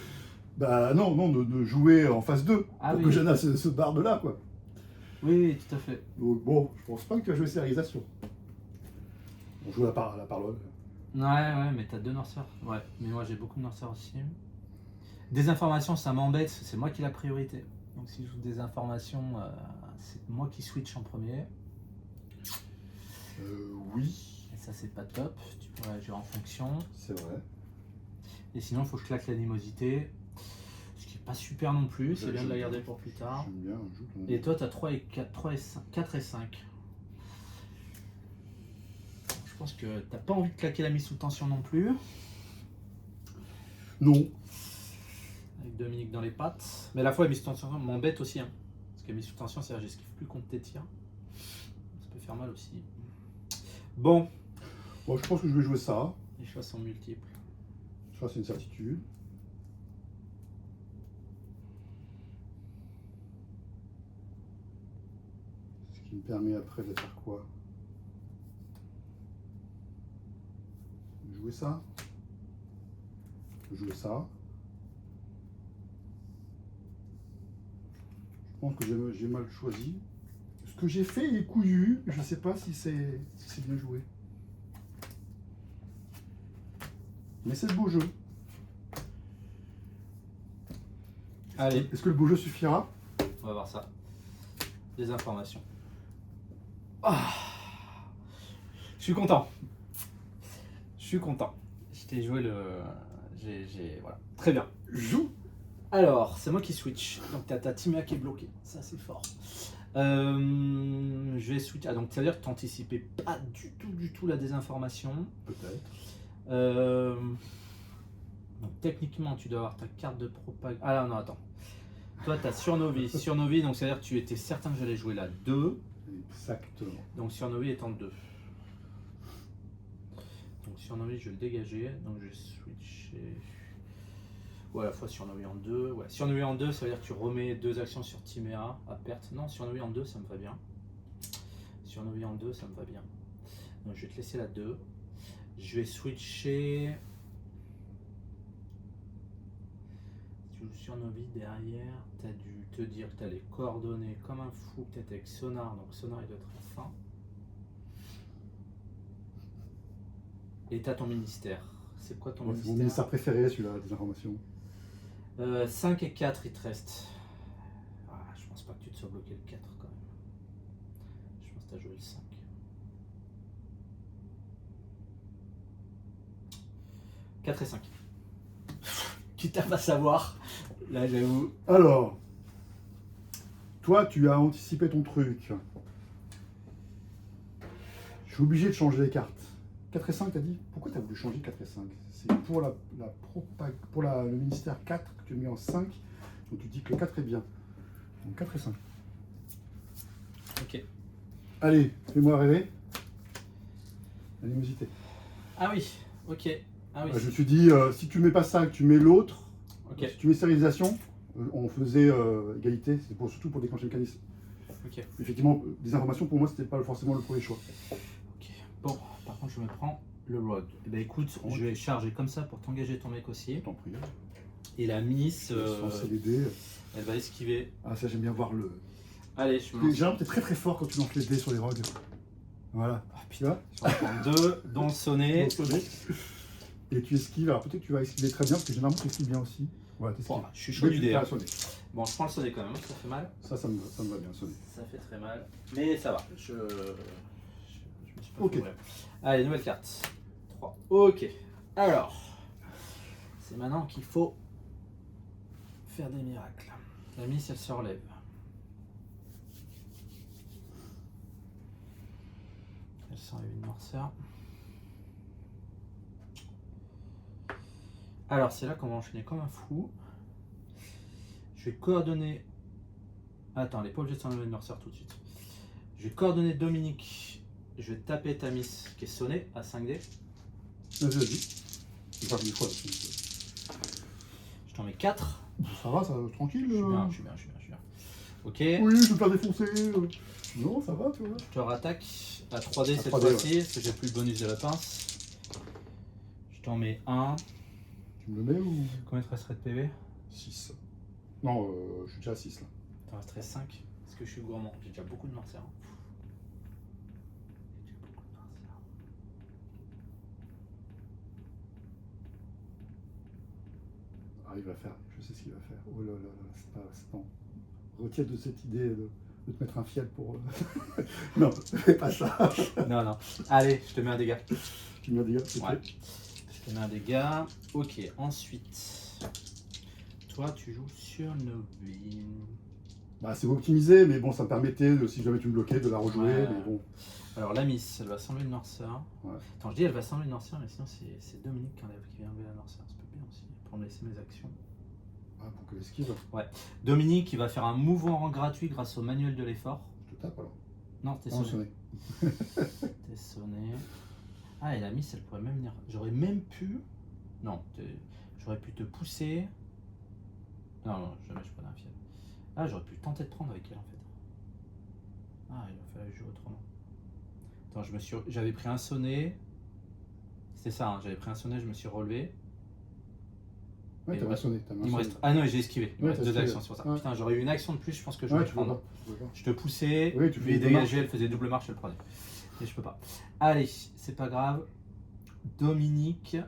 Bah non, de jouer en phase 2 Ah pour oui. que Jana se barre de là, quoi. Oui, tout à fait. Donc bon, je pense pas que tu vas jouer stérilisation. On joue la parole. Ouais, mais t'as 2 noirceurs. Ouais, mais moi j'ai beaucoup de noirceurs aussi. Désinformation, ça m'embête, c'est moi qui ai la priorité. Donc si je joue des informations, c'est moi qui switch en premier. Oui, Et ça, c'est pas top. Tu pourrais agir en fonction. c'est vrai. Et sinon, il faut que je claque l'animosité. Ce qui est pas super non plus. C'est bien de la garder pour plus tard. J'aime bien, joue ton... Et toi, t'as 3 et 4 et 5. Je pense que t'as pas envie de claquer la mise sous tension non plus. Non. Avec Dominique dans les pattes. Mais à la fois, la mise sous tension m'embête aussi. Hein. Parce que la mise sous tension, c'est-à-dire que j'esquive plus contre tes tirs. Ça peut faire mal aussi. Bon. Bon, je pense que je vais jouer ça. Les choix sont multiples. Ça, c'est une certitude. Ce qui me permet après de faire quoi? jouer ça. Je vais jouer ça. Je pense que j'ai mal choisi. Ce que j'ai fait est couillu. Je ne sais pas si c'est bien joué. Mais c'est le beau jeu. Allez, Est-ce que le beau jeu suffira? on va voir ça. Des informations. Ah, je suis content. Je suis content. Je t'ai joué le. Voilà. Très bien. Joue. Alors, c'est moi qui switch. Donc, t'as ta Timea qui est bloquée. Ça, c'est fort. Je vais switch. Ah, donc, ça veut dire que t'anticipais pas du tout la désinformation. Peut-être. Donc, techniquement, tu dois avoir ta carte de propagande. Ah non, attends. Toi, tu as Surnovi. Surnovi, donc ça veut dire que tu étais certain que j'allais jouer la 2. Exactement. Donc, Surnovi étant 2. Donc, Surnovi, je vais le dégager. Donc, je vais switcher. Ouais, à la fois Surnovi en 2. Ouais, Surnovi en 2, ça veut dire que tu remets 2 actions sur Timea à perte. Non, Surnovi en 2, ça me va bien. Surnovi en 2, ça me va bien. Donc, je vais te laisser la 2. Je vais switcher. Surnovi derrière, tu as dû te dire que tu as les coordonnées comme un fou, peut-être avec Sonar, donc Sonar il doit être à la fin. Et tu as ton ministère. C'est quoi ton C'est mon ministère? ministère préféré, celui-là, des informations. 5 et 4 il te reste. Ah, je pense pas que tu te sois bloqué le 4 quand même. Je pense que tu as joué le 5. « 4 et 5. Quitte à pas savoir. Là, j'avoue. Alors, toi, tu as anticipé ton truc. Je suis obligé de changer les cartes. 4 et 5, t'as dit? Pourquoi tu as voulu changer 4 et 5? C'est pour, le ministère 4 que tu as mis en 5. Donc tu dis que le 4 est bien. Donc 4 et 5. Ok. Allez, fais-moi rêver. Animosité. Ah oui, ok. Ah oui. Je me suis dit, si tu mets pas ça, que tu mets l'autre, Ok. si tu mets stérilisation, on faisait égalité. C'est surtout pour déclencher le mécanisme. Ok. Effectivement, des informations, pour moi, c'était pas forcément le premier choix. Ok. Bon, par contre, je me prends le Rogue. Eh ben écoute, je vais charger comme ça pour t'engager ton mec aussi. Je t'en prie. Et la Miss, Lancer les dés. elle va esquiver. Ah, ça, j'aime bien voir le. Allez, je me Les lance. gens, t'es très très fort quand tu lances les dés sur les rogues. Voilà. Ah Tu putain, vois, je vais en prendre 2, dont le sonnet. Et tu esquives. Alors peut-être que tu vas esquiver très bien, parce que généralement tu esquives bien aussi. Voilà, t'esquives. Bon, je suis chaud du dé. dé. Hein. Bon, je prends le sonnet quand même, ça fait mal. Ça me va bien, sonner. Ça fait très mal. Mais ça va, je me suis pas Ok. fait ouvrir. Allez, nouvelle carte. 3. Ok. Alors, c'est maintenant qu'il faut faire des miracles. La Miss, elle se relève. Elle s'enlève une noirceur. Alors, c'est là qu'on va enchaîner comme un fou. Je vais coordonner. Attends, elle n'est pas obligée de s'enlever une noirceur tout de suite. Je vais coordonner Dominique. Je vais taper ta Miss qui est sonnée à 5D. Vas-y. Je vais faire une fois. Je t'en mets 4. Ça va, ça va, tranquille. Je suis bien. Ok. Oui, je vais me faire défoncer. Non, ça va, tu vois. Je te rattaque à 3D À cette 3D, fois-ci, parce que j'ai plus le bonus de la pince. Je t'en mets 1. Tu me le mets ou. Combien te resterait de PV? 6. Non, je suis déjà à 6 là. T'en resterait 5. Parce que je suis gourmand. J'ai déjà beaucoup de noirceur. Ah, il va faire, je sais ce qu'il va faire. Oh là là, c'est pas. Retiens de cette idée de te mettre un fiel pour. Non, fais pas ça. Non. Allez, je te mets un dégât. Tu me dis, ok. Ouais. Je te mets un dégât. Ok, ensuite. Toi, tu joues sur Novi. Bah, c'est optimisé, mais bon, ça me permettait, si jamais tu me bloquais, de la rejouer. Ouais. Mais bon. Alors, la Miss, elle va s'enlever une noirceur. Ouais. Attends, je dis elle va s'enlever une noirceur, mais sinon, c'est Dominique qui vient enlever la noirceur. Ça peut bien aussi, pour me laisser mes actions. Ah, pour que l'esquive. Dominique, il va faire un mouvement gratuit grâce au manuel de l'effort. Je te tape alors. Non, t'es Non, sonné. sonné. T'es sonné. Ah, et la Miss, elle pourrait même venir. J'aurais même pu. Non, j'aurais pu te pousser. Non, jamais je prenais un fiel. Ah, j'aurais pu tenter de prendre avec elle en fait. Ah, il va falloir jouer autrement. Attends, j'avais pris un sonnet. C'était ça, hein, j'avais pris un sonnet, je me suis relevé. Ouais, Et t'as ouais. sonné. Il me reste... Ah non, j'ai esquivé. Il me Ouais, reste t'as 2 esquivé. actions sur ça. Ouais. Putain, j'aurais eu une action de plus, je pense que je Ouais, vais tu peux prendre. pas. Tu peux pas. Je te poussais, Oui, tu lui fais dégageait, marche. elle faisait double marche, je le prenais. Et je peux pas. Allez, c'est pas grave. Dominique.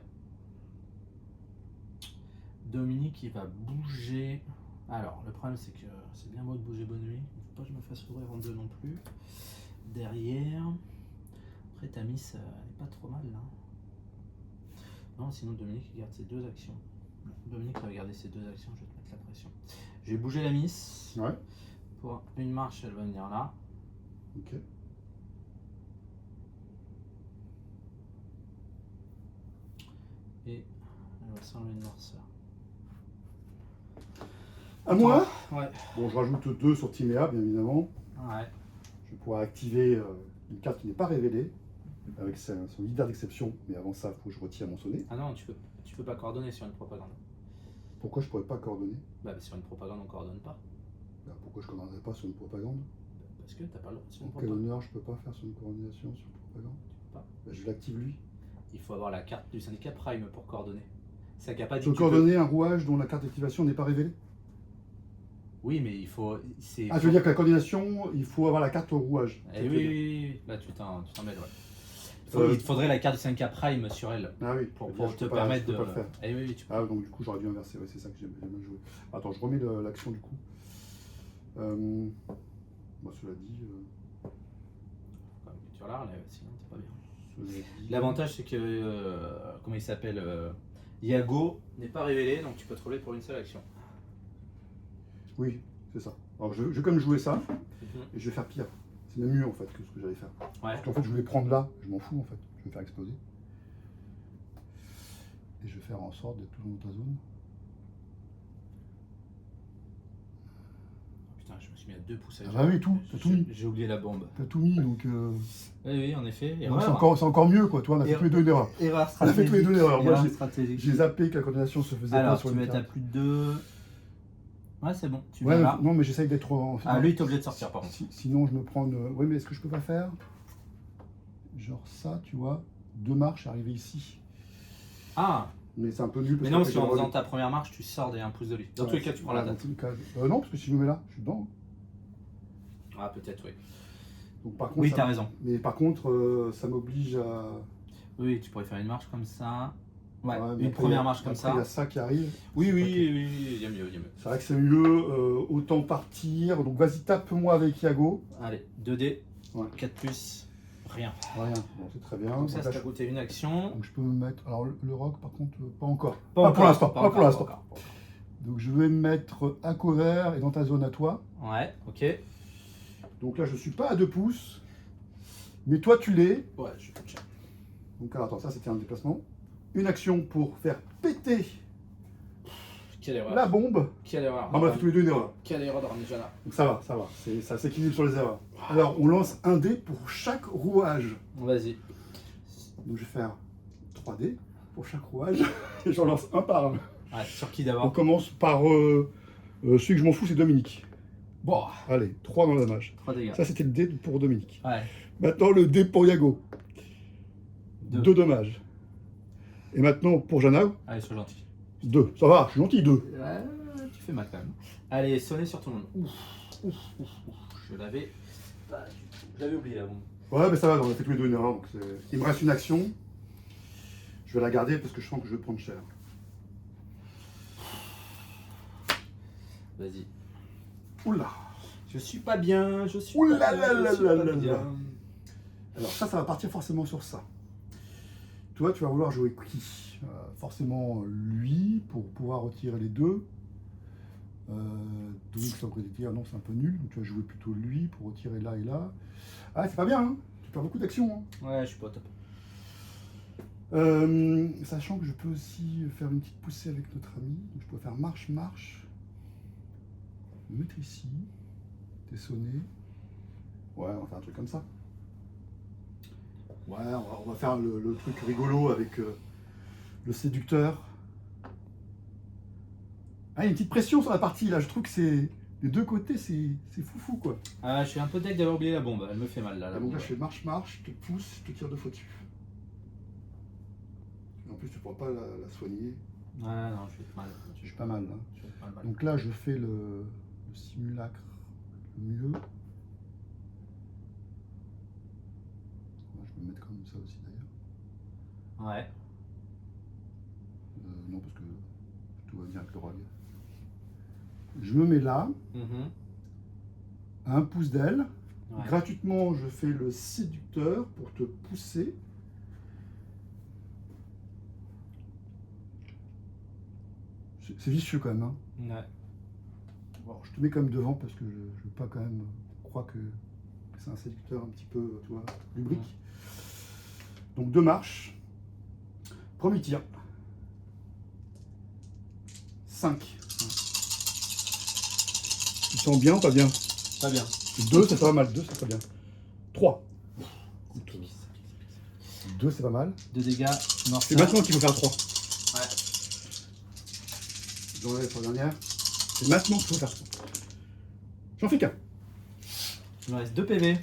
Dominique, il va bouger. Alors, le problème, c'est que c'est bien beau de bouger bonne nuit. Il ne faut pas que je me fasse ouvrir en deux non plus. Derrière. Après, ta miss, elle est pas trop mal là. Non, sinon, Dominique, il garde ses 2 actions. Non, Dominique va garder ses 2 actions, je vais te mettre la pression. Je vais bouger la miss. Ouais. Pour une marche, elle va venir là. Ok. Et elle va s'enlever une noirceur. À moi. Ouais. Bon, je rajoute 2 sur Timéa, bien évidemment. Ouais. Je vais pouvoir activer une carte qui n'est pas révélée, avec son leader d'exception. Mais avant ça, il faut que je retire mon sonnet. Ah non, tu peux pas coordonner sur une propagande. Pourquoi je pourrais pas coordonner? Bah, sur une propagande, on coordonne pas. Ben, pourquoi je ne coordonnerais pas sur une propagande? Parce que t'as pas le droit sur une En quel propagande. honneur je peux pas faire sur une coordination sur une propagande? Tu peux pas. Ben, je l'active lui. Il faut avoir la carte du syndicat Prime pour coordonner. Ça qui a pas dit Je peux que tu peux- coordonner un rouage dont la carte d'activation n'est pas révélée? Oui, mais il faut. Ah, je veux dire que la coordination, il faut avoir la carte au rouage. Eh oui, oui, oui, là tu t'en mêles, ouais. Il te faudrait la carte du syndicat Prime sur elle Ah oui, pour je te peux pas- permettre je peux de. pas le faire. Eh oui, oui, tu peux. Ah, donc du coup, j'aurais dû inverser. Ouais, c'est ça que j'ai mal joué. Attends, je remets l'action du coup. Bon, cela dit. Quand même que tu relarmes, sinon t'es pas bien. Cela dit- L'avantage c'est que. Comment il s'appelle Iago n'est pas révélé, donc tu peux te relever pour une seule action. Oui, c'est ça. Alors, je vais quand même jouer ça, Mhm. et je vais faire pire. C'est même mieux en fait que ce que j'allais faire. Ouais. Parce qu'en fait, je voulais prendre là, je m'en fous en fait. Je vais faire exploser. Et je vais faire en sorte d'être toujours dans ta zone. Putain, je me suis mis à 2 pouces à Ah bah oui, tout, t'as tout mis. J'ai oublié la bombe. T'as tout mis, donc Oui, oui, en effet. donc c'est encore mieux quoi. Toi, on a fait tous les deux une erreur. Erreur On a fait tous les deux une erreur. Moi, Erreur j'ai stratégique. zappé que la coordination se faisait pas Alors, sur tu une vas être à carte. plus de 2. Ouais, c'est bon. Tu Ouais, vas là. non, mais j'essaye d'être en. Ah, lui, t'es obligé de sortir, par contre. Sinon, je me prends. Oui, mais est-ce que je peux pas faire genre ça, tu vois, 2 marches, arriver ici. Ah, Mais c'est un peu nul. mais non, qu'après, parce j'ai qu'en le faisant relais. ta première marche, tu sors des 1 pouce de lui. Dans Ouais, tous les cas, tu prends la dans date. tous les cas. Non, parce que si je me mets là, je suis dedans. Ah, peut-être, oui. Donc, par contre, Oui, ça- t'as raison. Mais par contre, ça m'oblige à. Oui, tu pourrais faire une marche comme ça. Ouais, Ouais, mais une après, première il y a- marche comme après, il y ça. a ça qui arrive. Oui, C'est oui, pas oui, oui, il y a mieux, il y a mieux. C'est vrai que c'est mieux, autant partir. Donc vas-y, tape-moi avec Iago. Allez, 2D, Ouais. 4 plus, rien. Rien, bon, c'est très bien. Donc ça, Donc, ça là, t'a coûté une action. donc je peux me mettre. Alors le rock, par contre, pas encore. Pas pour encore, l'instant. pas Pas pour encore, l'instant. pas encore, pas encore. Donc je vais me mettre à cover et dans ta zone à toi. Ouais, ok. Donc là, je suis pas à 2 pouces. Mais toi, tu l'es. Ouais, je peux check. Donc alors, attends, ça c'était un déplacement. Une action pour faire péter Quelle erreur. la bombe. Quelle erreur. Ah, on a fait tous les deux une erreur. Quelle erreur de Ramijana. Donc ça va, ça va. Ça s'équilibre sur les erreurs. Alors, on lance un dé pour chaque rouage. Vas-y. Donc je vais faire 3 dés pour chaque rouage. Et j'en lance un par un. Ouais, sur qui On d'abord? commence par celui que je m'en fous, c'est Dominique. Bon, Allez, 3 dans le dommage. 3 dégâts. Ça, c'était le dé pour Dominique. Ouais. Maintenant, le dé pour Iago. 2. 2 dommages. Et maintenant, pour Janao, Allez, sois gentil. 2. Ça va, je suis gentil, 2. Ouais, tu fais mal quand même. Allez, sonnez sur tout le monde. Ouf, ouf, ouf, ouf. Je l'avais pas du tout. J'avais oublié la bombe. Ouais, mais ça va, on a fait tous les deux une erreur. Donc il me reste une action. Je vais la garder parce que je sens que je vais prendre cher. Vas-y. Oula. Je suis pas bien, je suis Ouh pas là bien, là je suis là pas là bien. là. Alors ça va partir forcément sur ça. Toi, tu vas vouloir jouer qui forcément lui, pour pouvoir retirer les deux. Donc ça pourrait dire, non, c'est un peu nul. Donc tu vas jouer plutôt lui pour retirer là et là. Ah, c'est pas bien, hein. Tu perds beaucoup d'actions. Hein. Ouais, je suis pas au top. Sachant que je peux aussi faire une petite poussée avec notre ami. Donc je peux faire marche, marche. Me mettre ici. T'es sonné. Ouais, on va faire un truc comme ça. Ouais, on va faire le truc rigolo avec le séducteur. Ah, il y a une petite pression sur la partie là. Je trouve que c'est. Les deux côtés, c'est foufou quoi. Ah, je suis un peu deck d'avoir oublié la bombe. Elle me fait mal là. La Donc bombe. là, je fais marche, marche, je te pousse, je te tire 2 fois dessus. plus, tu ne pourras pas la soigner. Ouais, non, je vais être mal. Je suis pas mal. Hein. Je vais être mal. Donc là, je fais le simulacre le mieux. Ouais, je vais me mettre comme ça aussi d'ailleurs. Ouais. Non, parce que tout va bien avec le rog. Je me mets là, à 1 pouce d'aile. Ouais. Gratuitement, je fais le séducteur pour te pousser. C'est vicieux quand même. Hein. Ouais. Bon, je te mets quand même devant parce que je ne veux pas quand même croire que c'est un séducteur un petit peu, tu vois, lubrique. Donc 2 marches. Premier tir. 5. Tu sens bien ou pas bien? Pas bien. 2, c'est pas mal. 2, c'est pas bien. 3. 2, c'est pas mal. 2 dégâts. C'est maintenant qu'il faut faire 3. Ouais. J'enlève la dernière. C'est maintenant qu'il faut faire 3. J'en fais qu'un. Il me reste 2 PV.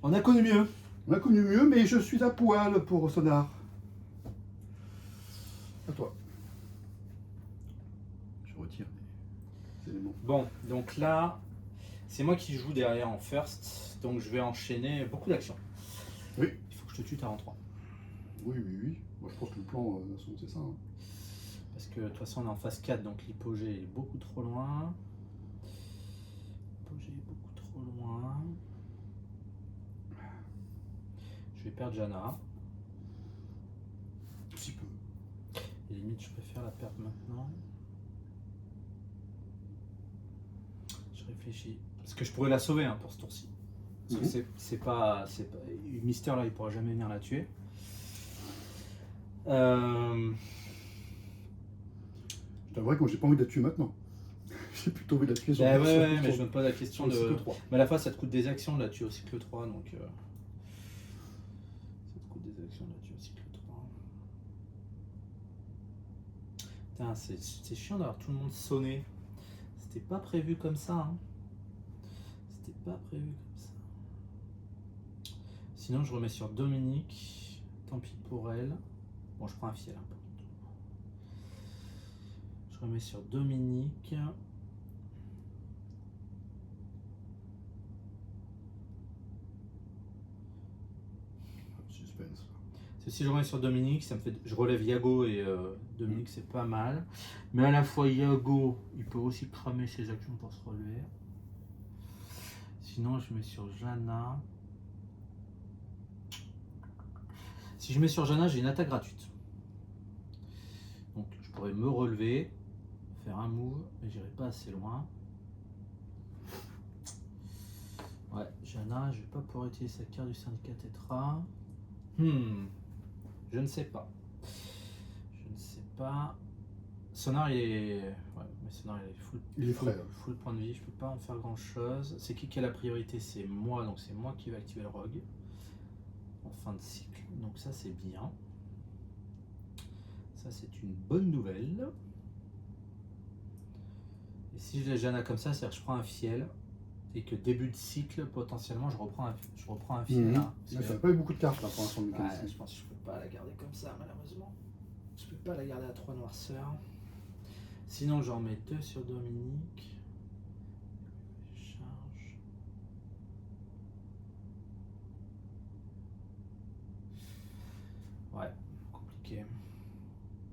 On a connu mieux. On a connu mieux, mais je suis à poil pour Sonar. À toi. Je retire les éléments. Bon, donc là, c'est moi qui joue derrière en first, donc je vais enchaîner beaucoup d'actions. Oui. Il faut que je te tue, t'as en 3. Oui. Moi, je pense que le plan, c'est ça. Hein. Parce que de toute façon, on est en phase 4, donc l'hypogée est beaucoup trop loin. L'hypogée est beaucoup trop loin. Je vais perdre Jana. Un petit peu. Et limite, je préfère la perdre maintenant. Je réfléchis. Parce que je pourrais la sauver pour ce tour-ci. Parce que c'est pas. Mister là, il pourra jamais venir la tuer. Je t'avouerai que j'ai pas envie de la tuer maintenant. J'ai plutôt envie de la tuer sur Bah le ouais, mais je me pose la question de. cycle 3. Mais à la fois, ça te coûte des actions de la tuer au cycle 3, donc. Ça te coûte des actions de la tuer au cycle 3. Putain, c'est chiant d'avoir tout le monde sonné. C'était pas prévu comme ça. Hein. C'était pas prévu comme ça. Sinon, je remets sur Dominique. Tant pis pour elle. Bon, je prends un fiel. Hein, par contre. Je remets sur Dominique. Suspense. Si je remets sur Dominique, ça me fait, je relève Yago et Dominique, c'est pas mal. Mais à la fois, Yago, il peut aussi cramer ses actions pour se relever. Sinon, je mets sur Jana. Si je mets sur Jana, j'ai une attaque gratuite. Donc, je pourrais me relever, faire un move, mais j'irai pas assez loin. Ouais, Jana, je vais pas pouvoir utiliser sa carte du syndicat Tetra. Je ne sais pas. Je ne sais pas. Sonar il est. Ouais, mais Sonar il est full. Il est frais. Full point de vie, je peux pas en faire grand chose. C'est qui a la priorité? C'est moi, donc c'est moi qui vais activer le rogue. En fin de cycle. Donc ça c'est bien. Ça c'est une bonne nouvelle. Et si je laisse Jana comme ça, c'est-à-dire que je prends un fiel. Et que début de cycle, potentiellement, je reprends un fiel là. Ça n'a pas eu beaucoup de cartes là pour l'instant. Ouais, je pense que je peux pas la garder comme ça, malheureusement. Je peux pas la garder à 3 noirceurs. Sinon, j'en mets 2 sur Dominique. Charge. Ouais, compliqué.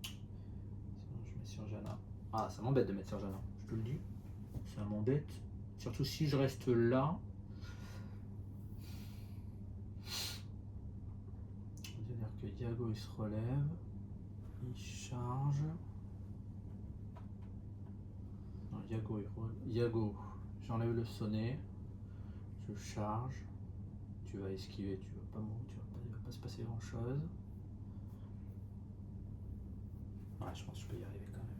Sinon, je mets sur Jana. Ah, ça m'embête de mettre sur Jana, je te le dis. Ça m'embête. Surtout si je reste là. C'est-à-dire que Yago il se relève. Il charge. Non, Yago il relève. Yago, j'enlève le sonnet. Je charge. Tu vas esquiver, tu vas pas mourir, il va pas se passer grand chose. Ouais, je pense que je peux y arriver quand même.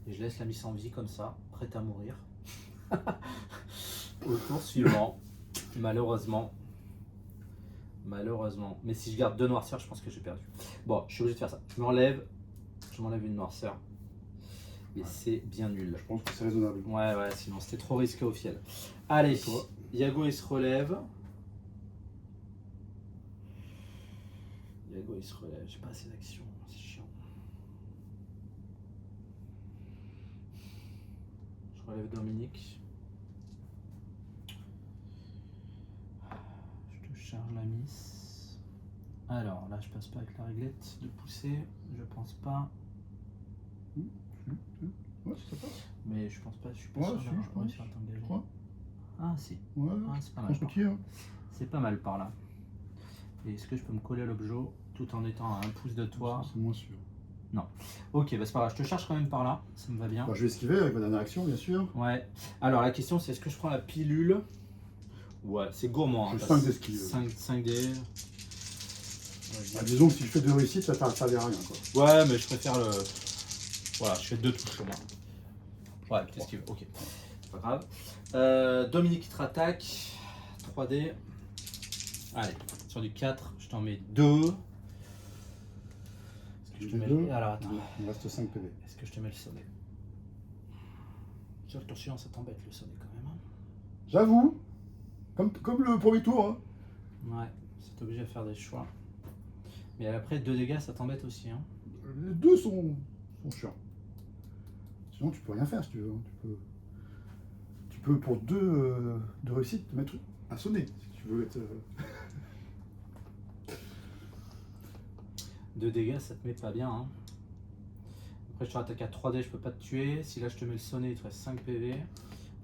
Et je laisse la mise en vie comme ça, prête à mourir. Au tour suivant, malheureusement. Mais si je garde 2 noirceurs, je pense que j'ai perdu. Bon, je suis obligé de faire ça. Je m'enlève une noirceur. Et c'est bien nul. Je pense que c'est raisonnable. Ouais, sinon c'était trop risqué au fiel. Allez, Yago il se relève. Yago, il se relève. J'ai pas assez d'action. C'est chiant. Je relève Dominique. Je te charge la miss. Alors, là, je passe pas avec la réglette de pousser. Je pense pas. Ouais, ça passe. Mais je pense pas. Je suis pas Ouais, sûr si, d'avoir je pense. réussi à t'engager. Je crois. Ah, si. Ouais, Ah, c'est pas je mal. pense que tu es. C'est pas mal par là. Et est-ce que je peux me coller à l'objet tout en étant à un pouce de toi? C'est moins sûr. Ok, bah c'est pas grave, je te charge quand même par là, ça me va bien. Bah, je vais esquiver avec ma dernière action, bien sûr. Ouais. Alors la question c'est est-ce que je prends la pilule? Ouais, c'est gourmand. J'ai Hein, 5 d'esquive. 5D. Bah, disons que si je fais 2 réussites, ça ne servait à rien. Quoi. Ouais, mais je préfère le. Voilà, je fais 2 touches au moins. Ouais, t'esquives, ok. C'est pas grave. Dominique qui te rattaque. 3D. Allez, sur du 4, je t'en mets 2. Je te mets... Alors attends. Il me reste 5 PV. Est-ce que je te mets le sonnet? Sur le tour suivant, ça t'embête le sonnet quand même. Hein. J'avoue, comme le premier tour. Hein. Ouais, c'est obligé de faire des choix. Mais après, 2 dégâts, ça t'embête aussi. Hein. Les deux sont chiants. Sinon, tu peux rien faire si tu veux. Hein. Tu peux pour 2 réussites, te mettre un sonnet. Si tu veux être. 2 dégâts, ça te met pas bien. Hein. Après, je te rattaque à 3D, je peux pas te tuer. Si là, je te mets le sonnet, il te reste 5 PV.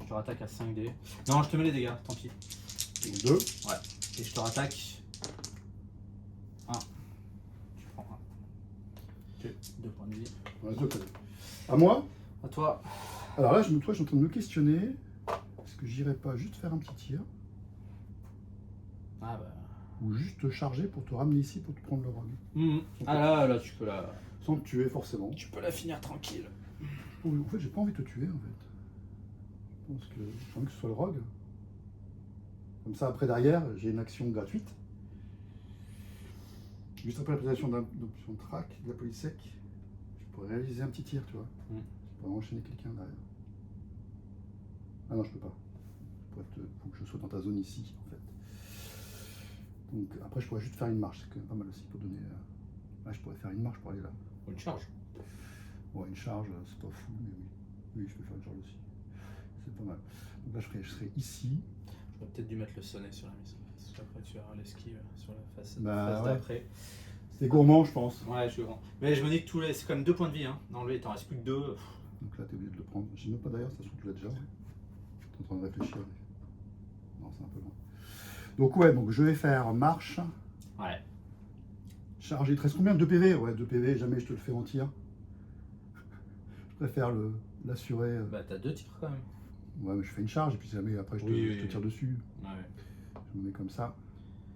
Je te rattaque à 5D. Non, je te mets les dégâts, tant pis. 2. Ouais. Et je te rattaque. 1. Tu prends 1. Ok. 2 points de vie. Il me reste 2 PV. À moi. À toi. Alors là, je suis en train de me questionner. Est-ce que j'irais pas juste faire un petit tir Ah bah. ou juste te charger pour te ramener ici pour te prendre le rogue Ah là, tu peux la. Sans te tuer forcément. Tu peux la finir tranquille. En fait, j'ai pas envie de te tuer en fait. Je pense que j'ai envie que ce soit le rogue. Comme ça, après derrière, j'ai une action gratuite. Juste après la présentation d'option track de la police sec, je pourrais réaliser un petit tir, tu vois. Je pourrais enchaîner quelqu'un derrière. Ah non, je peux pas. Faut que je sois dans ta zone ici, en fait. Donc après, je pourrais juste faire une marche. C'est quand même pas mal aussi pour donner. Là, je pourrais faire une marche pour aller là. Une charge. Ouais, une charge, c'est pas fou, mais oui. Oui, je peux faire une charge aussi. C'est pas mal. Donc là, je serais ici. J'aurais peut-être dû mettre le sonnet sur la mise. Parce qu'après, tu auras l'esquive sur la face, Bah, ouais. d'après. C'est gourmand, je pense. Ouais, je suis grand. Mais je me dis que c'est quand même 2 points de vie. Hein. D'enlever, il t'en reste plus que 2. Donc là, t'es obligé de le prendre. Je sais même pas d'ailleurs, ça se trouve que tu l'as déjà. T'es en train de réfléchir. Non, c'est un peu loin. Donc ouais, donc je vais faire marche. Ouais. Charger. Il te reste combien? 2 PV? Ouais, 2 PV, jamais je te le fais en tir. Je préfère l'assurer. Bah, t'as 2 tirs quand même. Ouais, mais je fais une charge et puis jamais après je te tire dessus. Ouais. Je me mets comme ça.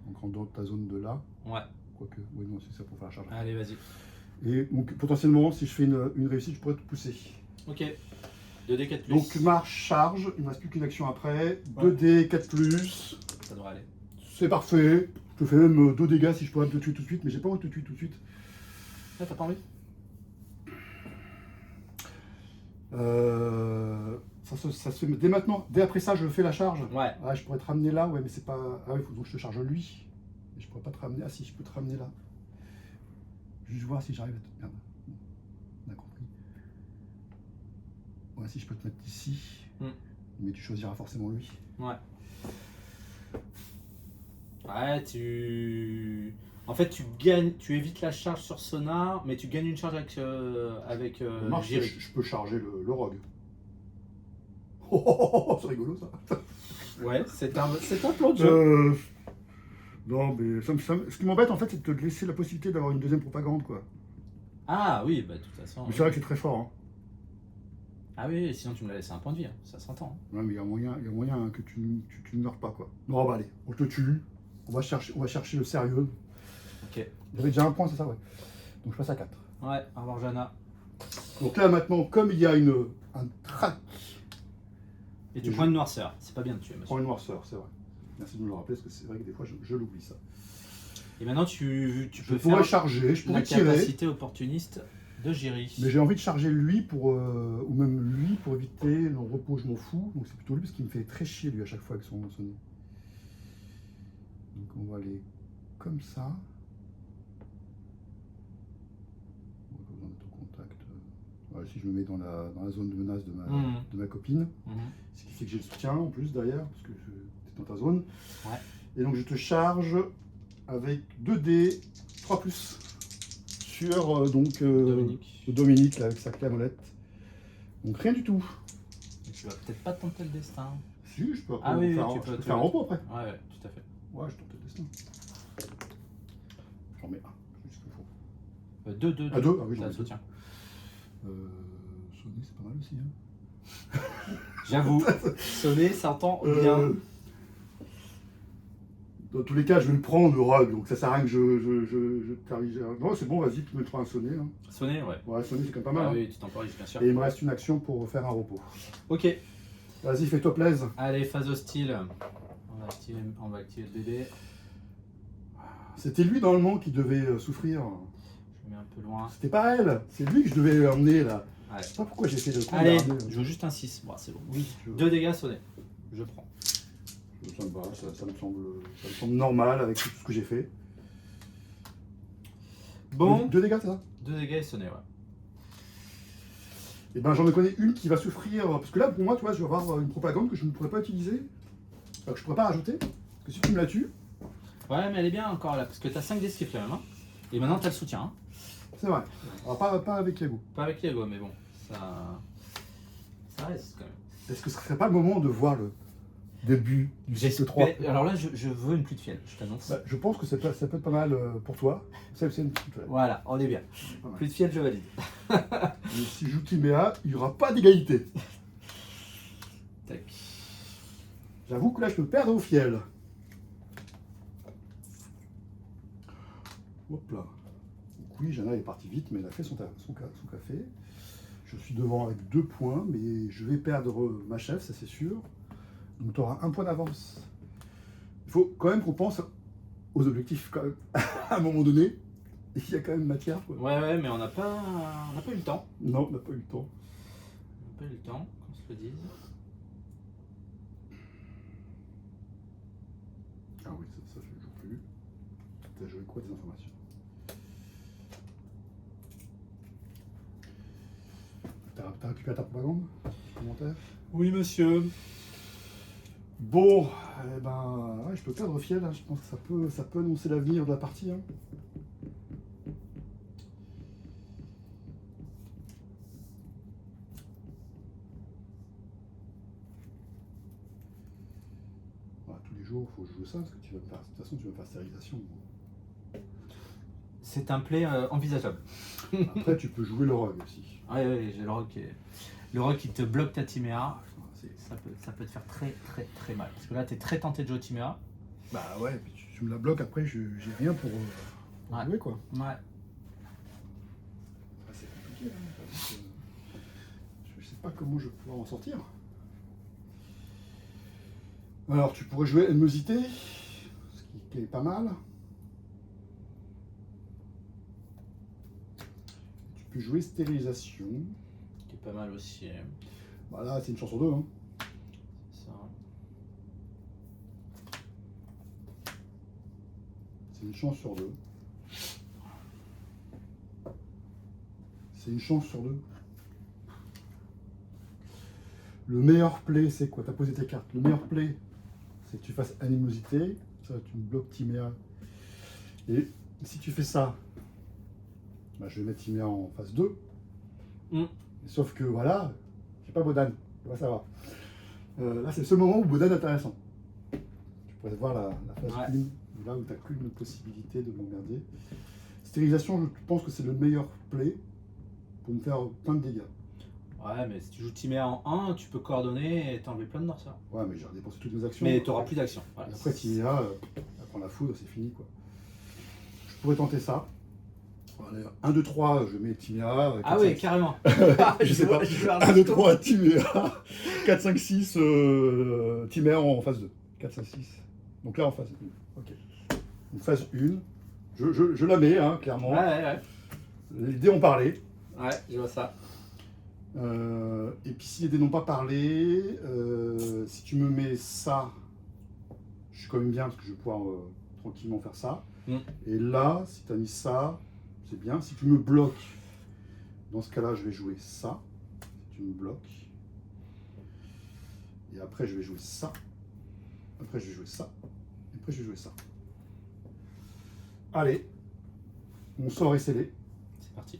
Donc en dehors de ta zone de là. Ouais. Quoique, oui, non, c'est ça pour faire la charge. Allez, vas-y. Et donc potentiellement, si je fais une réussite, je pourrais te pousser. Ok. 2D4+. Donc marche, charge, il ne me reste plus qu'une action après. Ouais. 2D, 4+. Ça devrait aller. C'est parfait. Je te fais même 2 dégâts si je pourrais te tuer tout de suite, mais j'ai pas envie de te tuer tout de suite. Ah, t'as pas envie? Ça se fait dès maintenant. Dès après ça, je fais la charge. Ouais. Ah, je pourrais te ramener là, ouais, mais c'est pas. Ah ouais, il faut donc je te charge lui. Et je pourrais pas te ramener. Ah si, je peux te ramener là. Juste voir si j'arrive à te. Merde. On a compris. Ouais, si je peux te mettre ici. Mais tu choisiras forcément lui. Ouais. Ouais, en fait, tu gagnes, tu évites la charge sur Sonar, mais tu gagnes une charge avec Marche, Jerry. je peux charger le rogue. Oh, c'est rigolo ça. Ouais, c'est un plan de jeu. Non, mais ce qui m'embête en fait, c'est de te laisser la possibilité d'avoir une deuxième propagande quoi. Ah oui, bah de toute façon. Mais c'est vrai que c'est très fort. Hein. Ah oui, sinon tu me l'as laissé un point de vie, hein. Ça s'entend. Ouais, mais il y a moyen que tu ne meurs pas quoi. Non, bah allez, on te tue. On va chercher le sérieux. Ok. J'avais déjà un point, c'est ça, ouais. Donc je passe à 4. Ouais, au revoir Jana. Donc là maintenant, comme il y a un track. Et tu prends une noirceur, c'est pas bien de tuer, Je monsieur. prends une noirceur, c'est vrai. Merci de me le rappeler, parce que c'est vrai que des fois je l'oublie ça. Et maintenant tu Je peux pourrais faire charger, je pourrais la tirer. capacité opportuniste de Jerry. Mais j'ai envie de charger lui pour, ou même lui pour éviter le repos, je m'en fous. Donc c'est plutôt lui parce qu'il me fait très chier lui à chaque fois avec son nez. Donc on va aller comme ça. Si je me mets dans la zone de menace de ma copine, ce qui fait que j'ai le soutien en plus derrière, parce que tu es dans ta zone. Ouais. Et donc je te charge avec 2 dés, 3 plus, sur Dominique là, avec sa clé à molette. Donc rien du tout. Tu vas peut-être pas tenter le destin. Si, je peux, Ah oui, je peux faire un repos après. Ouais, tout à fait. Ouais, je tente le destin. J'en mets un, juste ce qu'il faut. 2. Ah, 2, ah oui, T'as j'en le ai soutien. Sonner, c'est pas mal aussi. Hein. J'avoue, sonner, ça entend bien. Dans tous les cas, je vais le prendre, le rogue, donc ça sert à rien que je t'arrive. Non, c'est bon, vas-y, tu me le feras un sonner. Hein. Sonner, ouais. Ouais, sonner, c'est quand même pas mal. Ah hein. oui, tu temporises, bien sûr. Et il me reste une action pour faire un repos. Ok. Vas-y, fais-toi plaisir. Allez, phase hostile. On va activer le bébé. C'était lui, normalement, qui devait souffrir. Je mets un peu loin. C'était pas elle, c'est lui que je devais emmener, là. Ouais. Je sais pas pourquoi j'ai fait le coup. Allez, de je joue juste un 6. Bon, c'est bon. Oui, 2 dégâts sonnés. Je prends. ça me va, ça me semble normal avec tout ce que j'ai fait. Bon. 2 dégâts, c'est ça? 2 dégâts et sonnés, ouais. Et ben j'en connais une qui va souffrir, parce que là pour moi tu vois je vais avoir une propagande que je ne pourrais pas utiliser, que je ne pourrais pas rajouter, parce que si tu me la tues, Ouais, mais elle est bien encore là, parce que t'as 5 d'esquive quand même. Hein. Et maintenant t'as le soutien. Hein. c'est vrai. Alors pas avec Yago. Pas avec Yago, mais bon, ça reste quand même. Est-ce que ce serait pas le moment de voir le début du cycle 3? Alors là, je veux une pluie de fiel, je t'annonce. Bah, je pense que ça peut être pas mal pour toi. C'est une petite Voilà, on est bien. pas mal. Pluie de fiel, je valide. Mais si je joue Timéa, il n'y aura pas d'égalité. Tac. J'avoue que là je peux perdre au fiel. Hop là. Donc oui, Jana est partie vite, mais elle a fait son café. Je suis devant avec 2 points, mais je vais perdre ma chef, ça c'est sûr. Donc tu auras 1 point d'avance. Il faut quand même qu'on pense aux objectifs quand même. À un moment donné, il y a quand même matière. Quoi. Ouais, mais on n'a pas eu le temps. Non, on n'a pas eu le temps. On n'a pas eu le temps, qu'on se le dise. Ah oui, ça je ne joue plus. T'as joué quoi des informations? T'as récupéré ta propagande? Commentaire? Oui, monsieur. Bon, eh ben, ouais, je peux perdre fiel, hein. Je pense que ça peut annoncer l'avenir de la partie. Hein. Voilà, tous les jours, il faut que je joue ça, parce que tu vas me faire, de toute façon, tu vas me faire stérilisation. C'est un play envisageable. Après, tu peux jouer le rogue aussi. Ouais, j'ai le rock qui te bloque ta Timéa. Ça peut te faire très mal. Parce que là, t'es très tenté de jouer Timéa. Bah ouais, puis tu me la bloques, après, j'ai rien pour jouer, quoi. Ouais. C'est compliqué, hein. Je sais pas comment je vais pouvoir en sortir. Alors, tu pourrais jouer Animosité, ce qui est pas mal. Tu peux jouer Stérilisation. Qui est pas mal aussi. Bah là, c'est une chance sur 2. Hein. C'est ça. C'est une chance sur 2. C'est une chance sur 2. Le meilleur play, c'est quoi? Tu as posé tes cartes. Le meilleur play, c'est que tu fasses Animosité. Ça, tu me bloques Timéa. Et si tu fais ça, bah, je vais mettre Timéa en phase 2. Sauf que voilà, j'ai pas Bodan. On va savoir. Là, c'est le seul moment où Bodan est intéressant. Tu pourrais voir la phase 1, là où tu n'as qu'une possibilité de m'emmerder. Stérilisation, je pense que c'est le meilleur play pour me faire plein de dégâts. Ouais, mais si tu joues Timéa en 1, tu peux coordonner et t'enlever plein de noirceurs. Ouais, mais j'ai dépensé toutes mes actions. Mais tu n'auras plus d'action. Voilà. Après, Timéa, elle prend la foudre, c'est fini, quoi. Je pourrais tenter ça. Allez, 1, 2, 3, je mets Timéa. Ah oui, carrément. Je sais pas. 1, 2, 3, Timéa. 4, 5, 6, Timéa en phase 2. 4, 5, 6. Donc là, en phase 1. Ok. Donc phase 1. Je la mets, hein, clairement. Ouais. Les dés ont parlé. Ouais, je vois ça. Et puis si les dés n'ont pas parlé, si tu me mets ça, je suis quand même bien parce que je vais pouvoir tranquillement faire ça. Et là, si tu as mis ça, c'est bien. Si tu me bloques dans ce cas-là, je vais jouer ça. Tu me bloques. Et après, je vais jouer ça. Après, je vais jouer ça. Et après, je vais jouer ça. Allez. Mon sort est scellé. C'est parti.